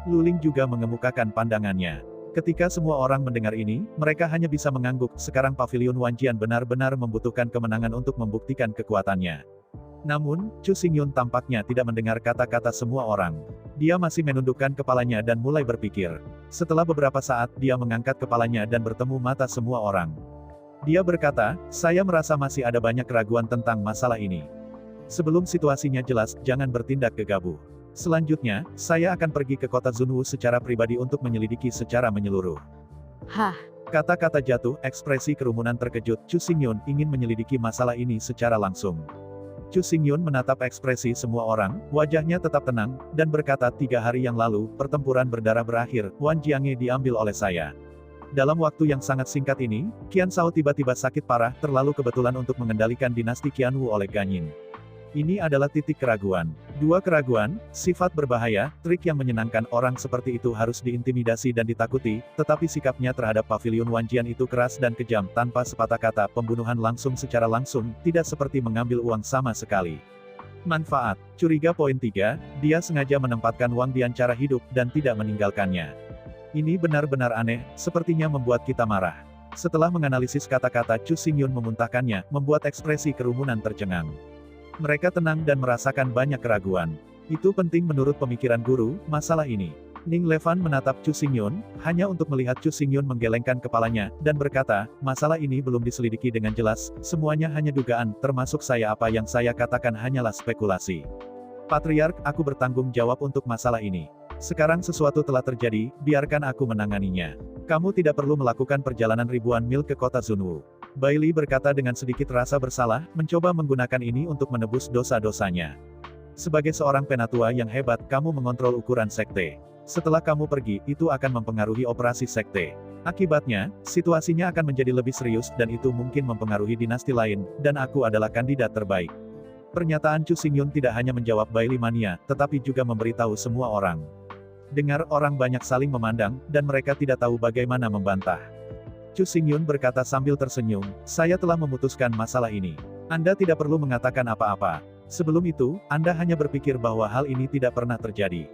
Luling juga mengemukakan pandangannya. Ketika semua orang mendengar ini, mereka hanya bisa mengangguk. Sekarang Paviliun Wanjian benar-benar membutuhkan kemenangan untuk membuktikan kekuatannya. Namun, Chu Xingyun tampaknya tidak mendengar kata-kata semua orang. Dia masih menundukkan kepalanya dan mulai berpikir. Setelah beberapa saat, dia mengangkat kepalanya dan bertemu mata semua orang. Dia berkata, saya merasa masih ada banyak keraguan tentang masalah ini. Sebelum situasinya jelas, jangan bertindak gegabah. Selanjutnya, saya akan pergi ke kota Zunwu secara pribadi untuk menyelidiki secara menyeluruh. Hah, Kata-kata jatuh, ekspresi kerumunan terkejut. Chu Xingyun ingin menyelidiki masalah ini secara langsung. Chu Xingyun menatap ekspresi semua orang, wajahnya tetap tenang, dan berkata 3 hari yang lalu, pertempuran berdarah berakhir, Wan Jiange diambil oleh saya. Dalam waktu yang sangat singkat ini, Qian Shao tiba-tiba sakit parah, terlalu kebetulan untuk mengendalikan dinasti Qianwu oleh Ganyin. Ini adalah titik keraguan. 2 keraguan, sifat berbahaya, trik yang menyenangkan orang seperti itu harus diintimidasi dan ditakuti, tetapi sikapnya terhadap Paviliun Wanjian itu keras dan kejam tanpa sepatah kata, pembunuhan langsung secara langsung, tidak seperti mengambil uang sama sekali. Manfaat, curiga. Poin 3, dia sengaja menempatkan Wang Dian cara hidup dan tidak meninggalkannya. Ini benar-benar aneh, sepertinya membuat kita marah. Setelah menganalisis kata-kata Chu Xingyun memuntahkannya, membuat ekspresi kerumunan tercengang. Mereka tenang dan merasakan banyak keraguan. Itu penting menurut pemikiran guru, masalah ini. Ning Levan menatap Chu Xingyun, hanya untuk melihat Chu Xingyun menggelengkan kepalanya, dan berkata, masalah ini belum diselidiki dengan jelas, semuanya hanya dugaan, termasuk saya. Apa yang saya katakan hanyalah spekulasi. Patriark, aku bertanggung jawab untuk masalah ini. Sekarang sesuatu telah terjadi, biarkan aku menanganinya. Kamu tidak perlu melakukan perjalanan ribuan mil ke kota Zunwu. Bailey berkata dengan sedikit rasa bersalah, mencoba menggunakan ini untuk menebus dosa-dosanya. Sebagai seorang penatua yang hebat, kamu mengontrol ukuran sekte. Setelah kamu pergi, itu akan mempengaruhi operasi sekte. Akibatnya, situasinya akan menjadi lebih serius dan itu mungkin mempengaruhi dinasti lain, dan aku adalah kandidat terbaik. Pernyataan Chu Xingyun tidak hanya menjawab Bailey mania, tetapi juga memberitahu semua orang. Dengar orang banyak saling memandang, dan mereka tidak tahu bagaimana membantah. Chu Xingyun berkata sambil tersenyum, saya telah memutuskan masalah ini. Anda tidak perlu mengatakan apa-apa. Sebelum itu, Anda hanya berpikir bahwa hal ini tidak pernah terjadi.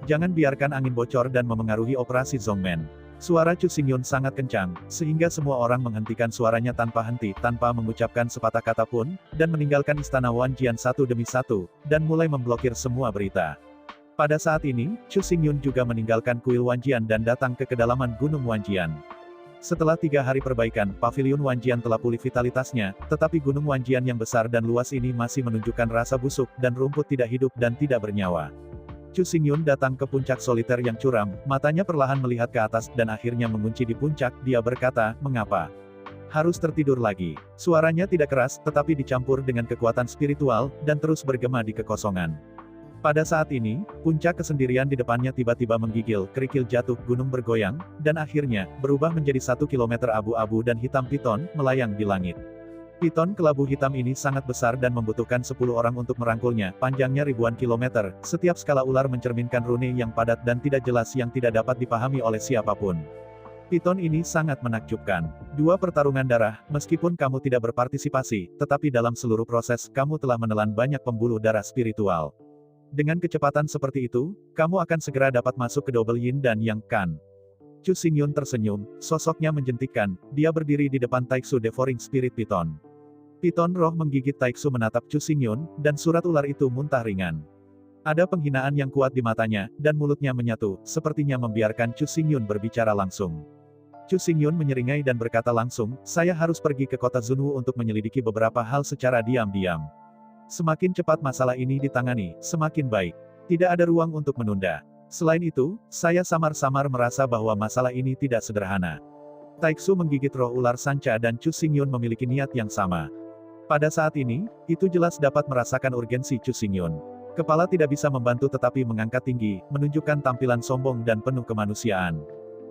Jangan biarkan angin bocor dan memengaruhi operasi Zongmen. Suara Chu Xingyun sangat kencang, sehingga semua orang menghentikan suaranya tanpa henti, tanpa mengucapkan sepatah kata pun, dan meninggalkan istana Wanjian satu demi satu, dan mulai memblokir semua berita. Pada saat ini, Chu Xingyun juga meninggalkan kuil Wanjian dan datang ke kedalaman Gunung Wanjian. Setelah 3 hari perbaikan, Paviliun Wanjian telah pulih vitalitasnya, tetapi Gunung Wanjian yang besar dan luas ini masih menunjukkan rasa busuk, dan rumput tidak hidup dan tidak bernyawa. Chu Xingyun datang ke puncak soliter yang curam, matanya perlahan melihat ke atas, dan akhirnya mengunci di puncak. Dia berkata, mengapa? Harus tertidur lagi. Suaranya tidak keras, tetapi dicampur dengan kekuatan spiritual, dan terus bergema di kekosongan. Pada saat ini, puncak kesendirian di depannya tiba-tiba menggigil, kerikil jatuh, gunung bergoyang, dan akhirnya, berubah menjadi 1 kilometer abu-abu dan hitam piton, melayang di langit. Piton kelabu hitam ini sangat besar dan membutuhkan 10 orang untuk merangkulnya, panjangnya ribuan kilometer, setiap skala ular mencerminkan rune yang padat dan tidak jelas yang tidak dapat dipahami oleh siapapun. Piton ini sangat menakjubkan. 2 pertarungan darah, meskipun kamu tidak berpartisipasi, tetapi dalam seluruh proses, kamu telah menelan banyak pembuluh darah spiritual. Dengan kecepatan seperti itu, kamu akan segera dapat masuk ke double yin dan yang kan. Chu Xingyun tersenyum, sosoknya menjentikkan, dia berdiri di depan Taiksu Devouring Spirit Piton. Piton roh menggigit Taiksu menatap Chu Xingyun, dan surat ular itu muntah ringan. Ada penghinaan yang kuat di matanya, dan mulutnya menyatu, sepertinya membiarkan Chu Xingyun berbicara langsung. Chu Xingyun menyeringai dan berkata langsung, saya harus pergi ke kota Zunwu untuk menyelidiki beberapa hal secara diam-diam. Semakin cepat masalah ini ditangani, semakin baik. Tidak ada ruang untuk menunda. Selain itu, saya samar-samar merasa bahwa masalah ini tidak sederhana. Taiksu menggigit roh ular sanca dan Chu Xingyun memiliki niat yang sama. Pada saat ini, itu jelas dapat merasakan urgensi Chu Xingyun. Kepala tidak bisa membantu tetapi mengangkat tinggi, menunjukkan tampilan sombong dan penuh kemanusiaan.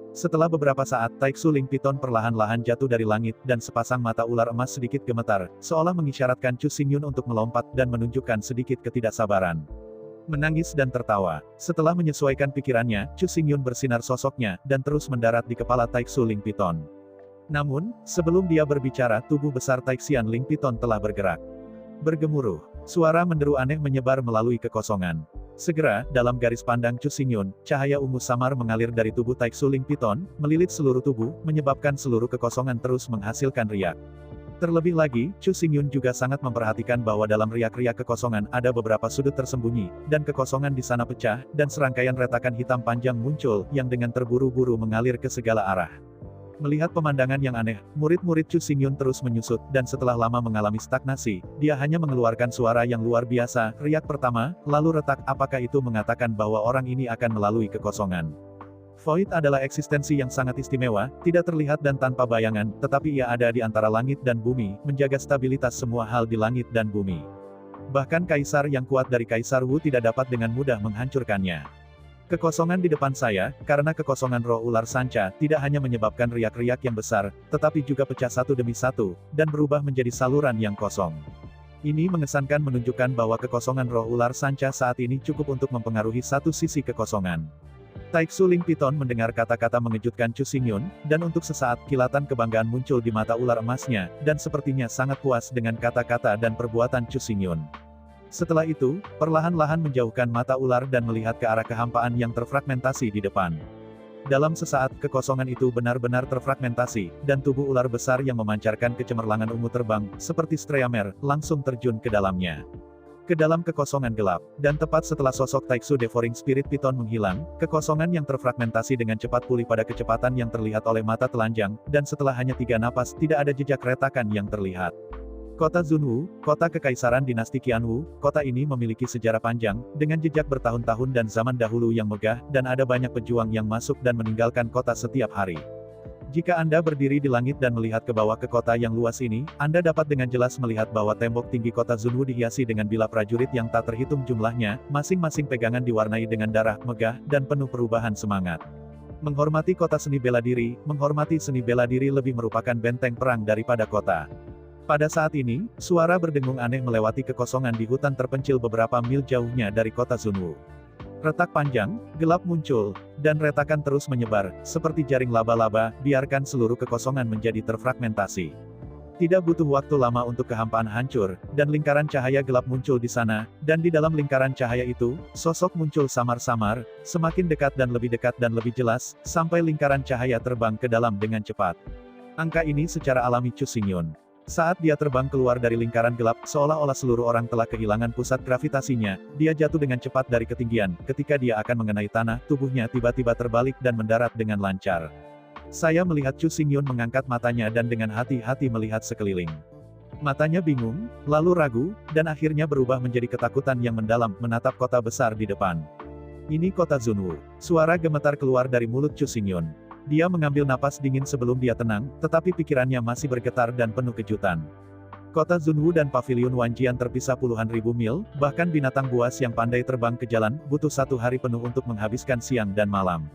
Setelah beberapa saat, Taiksu Ling Piton perlahan-lahan jatuh dari langit, dan sepasang mata ular emas sedikit gemetar, seolah mengisyaratkan Chu Xingyun untuk melompat dan menunjukkan sedikit ketidaksabaran. menangis dan tertawa. Setelah menyesuaikan pikirannya, Chu Xingyun bersinar sosoknya, dan terus mendarat di kepala Taixu Ling Piton. Namun, sebelum dia berbicara, tubuh besar Taixian Ling Piton telah bergerak. Bergemuruh, suara menderu aneh menyebar melalui kekosongan. Segera, dalam garis pandang Chu Xingyun, cahaya ungu samar mengalir dari tubuh Taixu Ling Piton, melilit seluruh tubuh, menyebabkan seluruh kekosongan terus menghasilkan riak. Terlebih lagi, Chu Xingyun juga sangat memperhatikan bahwa dalam riak-riak kekosongan ada beberapa sudut tersembunyi, dan kekosongan di sana pecah, dan serangkaian retakan hitam panjang muncul, yang dengan terburu-buru mengalir ke segala arah. Melihat pemandangan yang aneh, murid-murid Chu Xingyun terus menyusut, dan setelah lama mengalami stagnasi, dia hanya mengeluarkan suara yang luar biasa, riak pertama, lalu retak, apakah itu mengatakan bahwa orang ini akan melalui kekosongan. Void adalah eksistensi yang sangat istimewa, tidak terlihat dan tanpa bayangan, tetapi ia ada di antara langit dan bumi, menjaga stabilitas semua hal di langit dan bumi. Bahkan kaisar yang kuat dari Kaisar Wu tidak dapat dengan mudah menghancurkannya. Kekosongan di depan saya, karena kekosongan roh ular sanca, tidak hanya menyebabkan riak-riak yang besar, tetapi juga pecah satu demi satu, dan berubah menjadi saluran yang kosong. Ini mengesankan menunjukkan bahwa kekosongan roh ular sanca saat ini cukup untuk mempengaruhi satu sisi kekosongan. Taixu Ling Piton mendengar kata-kata mengejutkan Chu Xingyun, dan untuk sesaat kilatan kebanggaan muncul di mata ular emasnya, dan sepertinya sangat puas dengan kata-kata dan perbuatan Chu Xingyun. Setelah itu, perlahan-lahan menjauhkan mata ular dan melihat ke arah kehampaan yang terfragmentasi di depan. Dalam sesaat, kekosongan itu benar-benar terfragmentasi, dan tubuh ular besar yang memancarkan kecemerlangan ungu terbang, seperti Streamer, langsung terjun ke dalamnya. Ke dalam kekosongan gelap, dan tepat setelah sosok Taixu Devouring Spirit Piton menghilang, kekosongan yang terfragmentasi dengan cepat pulih pada kecepatan yang terlihat oleh mata telanjang, dan setelah hanya 3 napas, tidak ada jejak retakan yang terlihat. Kota Zunwu, kota kekaisaran dinasti Qianwu, kota ini memiliki sejarah panjang, dengan jejak bertahun-tahun dan zaman dahulu yang megah, dan ada banyak pejuang yang masuk dan meninggalkan kota setiap hari. Jika Anda berdiri di langit dan melihat ke bawah ke kota yang luas ini, Anda dapat dengan jelas melihat bahwa tembok tinggi kota Zunwu dihiasi dengan bila prajurit yang tak terhitung jumlahnya, masing-masing pegangan diwarnai dengan darah, megah, dan penuh perubahan semangat. Menghormati kota seni bela diri, menghormati seni bela diri lebih merupakan benteng perang daripada kota. Pada saat ini, suara berdengung aneh melewati kekosongan di hutan terpencil beberapa mil jauhnya dari kota Zunwu. Retak panjang, gelap muncul, dan retakan terus menyebar, seperti jaring laba-laba, biarkan seluruh kekosongan menjadi terfragmentasi. Tidak butuh waktu lama untuk kehampaan hancur, dan lingkaran cahaya gelap muncul di sana, dan di dalam lingkaran cahaya itu, sosok muncul samar-samar, semakin dekat dan lebih jelas, sampai lingkaran cahaya terbang ke dalam dengan cepat. Angka ini secara alami Chu Xingyun. Saat dia terbang keluar dari lingkaran gelap, seolah-olah seluruh orang telah kehilangan pusat gravitasinya, dia jatuh dengan cepat dari ketinggian, ketika dia akan mengenai tanah, tubuhnya tiba-tiba terbalik dan mendarat dengan lancar. Saya melihat Chu Xingyun mengangkat matanya dan dengan hati-hati melihat sekeliling. Matanya bingung, lalu ragu, dan akhirnya berubah menjadi ketakutan yang mendalam, menatap kota besar di depan. Ini kota Zunwu. Suara gemetar keluar dari mulut Chu Xingyun. Dia mengambil napas dingin sebelum dia tenang, tetapi pikirannya masih bergetar dan penuh kejutan. Kota Zunwu dan Paviliun Wanjian terpisah puluhan ribu mil, bahkan binatang buas yang pandai terbang ke jalan, butuh 1 hari penuh untuk menghabiskan siang dan malam.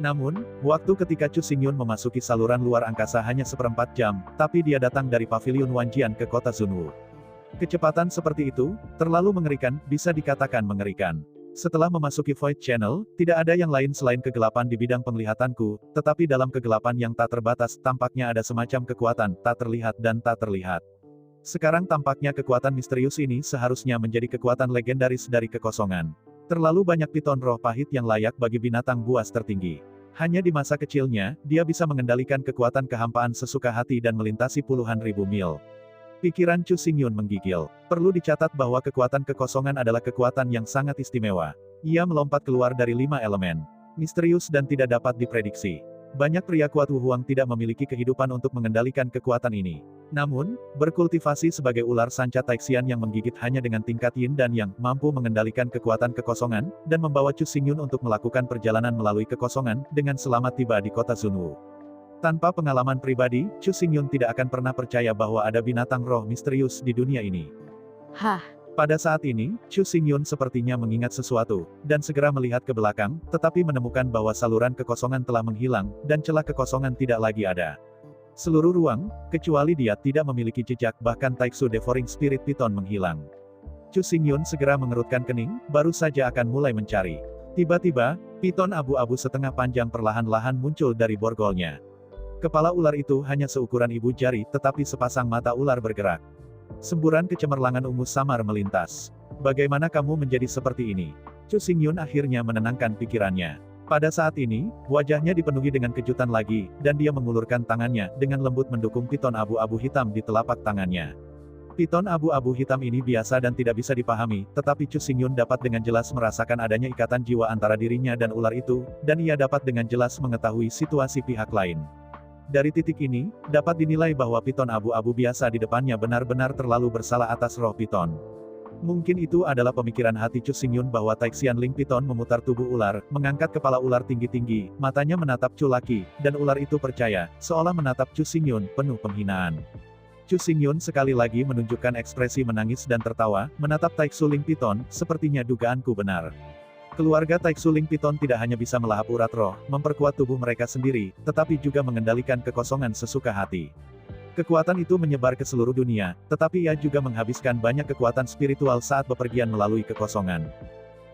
Namun, waktu ketika Chu Xingyun memasuki saluran luar angkasa hanya 1/4 jam, tapi dia datang dari Paviliun Wanjian ke kota Zunwu. Kecepatan seperti itu, terlalu mengerikan, bisa dikatakan mengerikan. Setelah memasuki Void Channel, tidak ada yang lain selain kegelapan di bidang penglihatanku, tetapi dalam kegelapan yang tak terbatas, tampaknya ada semacam kekuatan, tak terlihat dan tak terlihat. Sekarang tampaknya kekuatan misterius ini seharusnya menjadi kekuatan legendaris dari kekosongan. Terlalu banyak piton roh pahit yang layak bagi binatang buas tertinggi. Hanya di masa kecilnya, dia bisa mengendalikan kekuatan kehampaan sesuka hati dan melintasi puluhan ribu mil. Pikiran Chu Xingyun menggigil. Perlu dicatat bahwa kekuatan kekosongan adalah kekuatan yang sangat istimewa. Ia melompat keluar dari 5 elemen. Misterius dan tidak dapat diprediksi. Banyak pria kuat Wuhuang tidak memiliki kehidupan untuk mengendalikan kekuatan ini. Namun, berkultivasi sebagai ular sanca Taixian yang menggigit hanya dengan tingkat Yin dan Yang, mampu mengendalikan kekuatan kekosongan, dan membawa Chu Xingyun untuk melakukan perjalanan melalui kekosongan, dengan selamat tiba di kota Zunwu. Tanpa pengalaman pribadi, Chu Xingyun tidak akan pernah percaya bahwa ada binatang roh misterius di dunia ini. Hah, Pada saat ini, Chu Xingyun sepertinya mengingat sesuatu, dan segera melihat ke belakang, tetapi menemukan bahwa saluran kekosongan telah menghilang, dan celah kekosongan tidak lagi ada. Seluruh ruang, kecuali dia tidak memiliki jejak, bahkan Taixu Devouring Spirit Piton menghilang. Chu Xingyun segera mengerutkan kening, baru saja akan mulai mencari. Tiba-tiba, piton abu-abu setengah panjang perlahan-lahan muncul dari borgolnya. Kepala ular itu hanya seukuran ibu jari, tetapi sepasang mata ular bergerak. Semburan kecemerlangan ungu samar melintas. Bagaimana kamu menjadi seperti ini? Chu Xingyun akhirnya menenangkan pikirannya. Pada saat ini, wajahnya dipenuhi dengan kejutan lagi, dan dia mengulurkan tangannya, dengan lembut mendukung piton abu-abu hitam di telapak tangannya. Piton abu-abu hitam ini biasa dan tidak bisa dipahami, tetapi Chu Xingyun dapat dengan jelas merasakan adanya ikatan jiwa antara dirinya dan ular itu, dan ia dapat dengan jelas mengetahui situasi pihak lain. Dari titik ini, dapat dinilai bahwa piton abu-abu biasa di depannya benar-benar terlalu bersalah atas roh piton. Mungkin itu adalah pemikiran hati Chu Xingyun bahwa Taixian Ling Piton memutar tubuh ular, mengangkat kepala ular tinggi-tinggi, matanya menatap Chu Laki, dan ular itu percaya, seolah menatap Chu Xingyun, penuh penghinaan. Chu Xingyun sekali lagi menunjukkan ekspresi menangis dan tertawa, menatap Taixu Ling Piton, sepertinya dugaanku benar. Keluarga Taixu Ling Piton tidak hanya bisa melahap urat roh, memperkuat tubuh mereka sendiri, tetapi juga mengendalikan kekosongan sesuka hati. Kekuatan itu menyebar ke seluruh dunia, tetapi ia juga menghabiskan banyak kekuatan spiritual saat bepergian melalui kekosongan.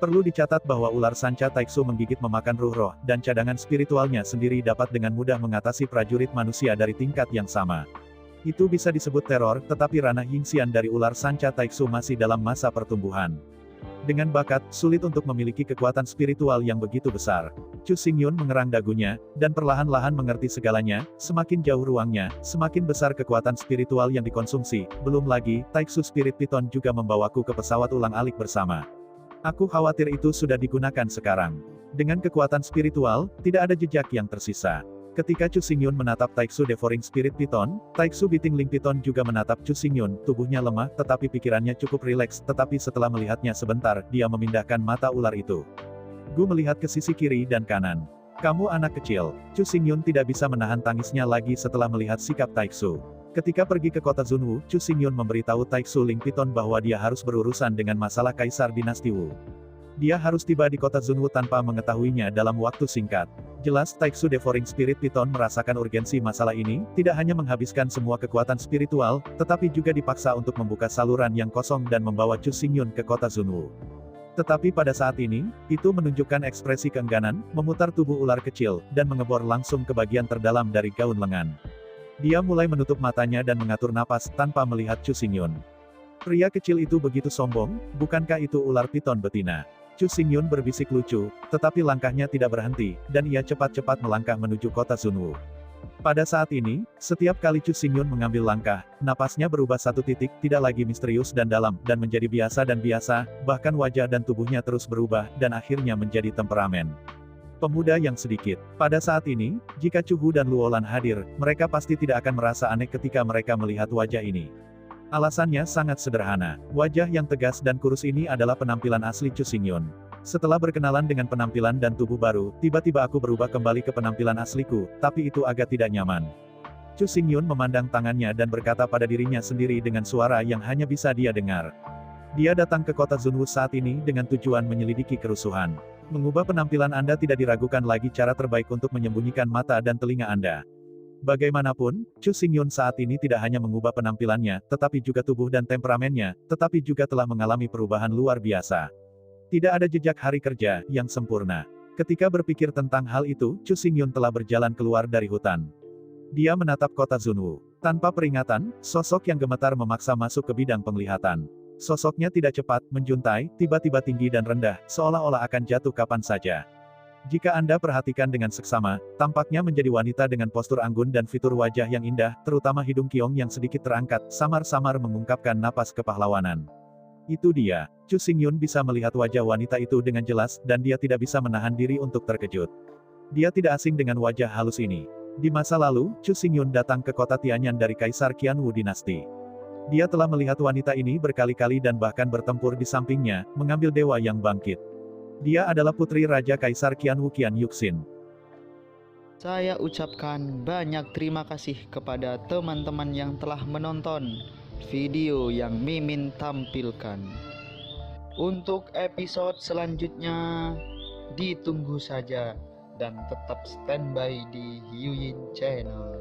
Perlu dicatat bahwa ular sanca Taixu menggigit memakan ruh roh, dan cadangan spiritualnya sendiri dapat dengan mudah mengatasi prajurit manusia dari tingkat yang sama. Itu bisa disebut teror, tetapi ranah Yingxian dari ular sanca Taixu masih dalam masa pertumbuhan. Dengan bakat, sulit untuk memiliki kekuatan spiritual yang begitu besar. Chu Xingyun mengerang dagunya, dan perlahan-lahan mengerti segalanya, semakin jauh ruangnya, semakin besar kekuatan spiritual yang dikonsumsi, belum lagi, Taixu Spirit Piton juga membawaku ke pesawat ulang-alik bersama. Aku khawatir itu sudah digunakan sekarang. Dengan kekuatan spiritual, tidak ada jejak yang tersisa. Ketika Chu Xingyun menatap Taixu Devouring Spirit Piton, Taixu Beating Ling Piton juga menatap Chu Xingyun, tubuhnya lemah tetapi pikirannya cukup rileks, tetapi setelah melihatnya sebentar, dia memindahkan mata ular itu. Gu melihat ke sisi kiri dan kanan. Kamu anak kecil. Chu Xingyun tidak bisa menahan tangisnya lagi setelah melihat sikap Taixu. Ketika pergi ke kota Zunwu, Chu Xingyun memberitahu Taixu Ling Piton bahwa dia harus berurusan dengan masalah Kaisar Dinasti Wu. Dia harus tiba di kota Zunwu tanpa mengetahuinya dalam waktu singkat. Jelas Taixu Devouring Spirit Piton merasakan urgensi masalah ini, tidak hanya menghabiskan semua kekuatan spiritual, tetapi juga dipaksa untuk membuka saluran yang kosong dan membawa Chu Xingyun ke kota Zunwu. Tetapi pada saat ini, itu menunjukkan ekspresi keengganan, memutar tubuh ular kecil, dan mengebor langsung ke bagian terdalam dari gaun lengan. Dia mulai menutup matanya dan mengatur napas tanpa melihat Chu Xingyun. Pria kecil itu begitu sombong, bukankah itu ular piton betina? Chu Xingyun berbisik lucu, tetapi langkahnya tidak berhenti, dan ia cepat-cepat melangkah menuju kota Zunwu. Pada saat ini, setiap kali Chu Xingyun mengambil langkah, napasnya berubah satu titik, tidak lagi misterius dan dalam, dan menjadi biasa dan biasa, bahkan wajah dan tubuhnya terus berubah, dan akhirnya menjadi temperamen. Pemuda yang sedikit. Pada saat ini, jika Chu Hu dan Luolan hadir, mereka pasti tidak akan merasa aneh ketika mereka melihat wajah ini. Alasannya sangat sederhana. Wajah yang tegas dan kurus ini adalah penampilan asli Chu Xingyun. Setelah berkenalan dengan penampilan dan tubuh baru, tiba-tiba aku berubah kembali ke penampilan asliku, tapi itu agak tidak nyaman. Chu Xingyun memandang tangannya dan berkata pada dirinya sendiri dengan suara yang hanya bisa dia dengar. Dia datang ke kota Zunwu saat ini dengan tujuan menyelidiki kerusuhan. Mengubah penampilan Anda tidak diragukan lagi cara terbaik untuk menyembunyikan mata dan telinga Anda. Bagaimanapun, Chu Xingyun saat ini tidak hanya mengubah penampilannya, tetapi juga tubuh dan temperamennya, tetapi juga telah mengalami perubahan luar biasa. Tidak ada jejak hari kerja yang sempurna. Ketika berpikir tentang hal itu, Chu Xingyun telah berjalan keluar dari hutan. Dia menatap kota Zunwu. Tanpa peringatan, sosok yang gemetar memaksa masuk ke bidang penglihatan. Sosoknya tidak cepat, menjuntai, tiba-tiba tinggi dan rendah, seolah-olah akan jatuh kapan saja. Jika Anda perhatikan dengan seksama, tampaknya menjadi wanita dengan postur anggun dan fitur wajah yang indah, terutama hidung kiong yang sedikit terangkat, samar-samar mengungkapkan napas kepahlawanan. Itu dia. Chu Xingyun bisa melihat wajah wanita itu dengan jelas, dan dia tidak bisa menahan diri untuk terkejut. Dia tidak asing dengan wajah halus ini. Di masa lalu, Chu Xingyun datang ke kota Tianyan dari Kaisar Qianwu dinasti. Dia telah melihat wanita ini berkali-kali dan bahkan bertempur di sampingnya, mengambil dewa yang bangkit. Dia adalah putri Raja Kaisar Qianwu Qian Yuxin. Saya ucapkan banyak terima kasih kepada teman-teman yang telah menonton video yang Mimin tampilkan. Untuk episode selanjutnya, ditunggu saja dan tetap standby di Hyuyin Channel.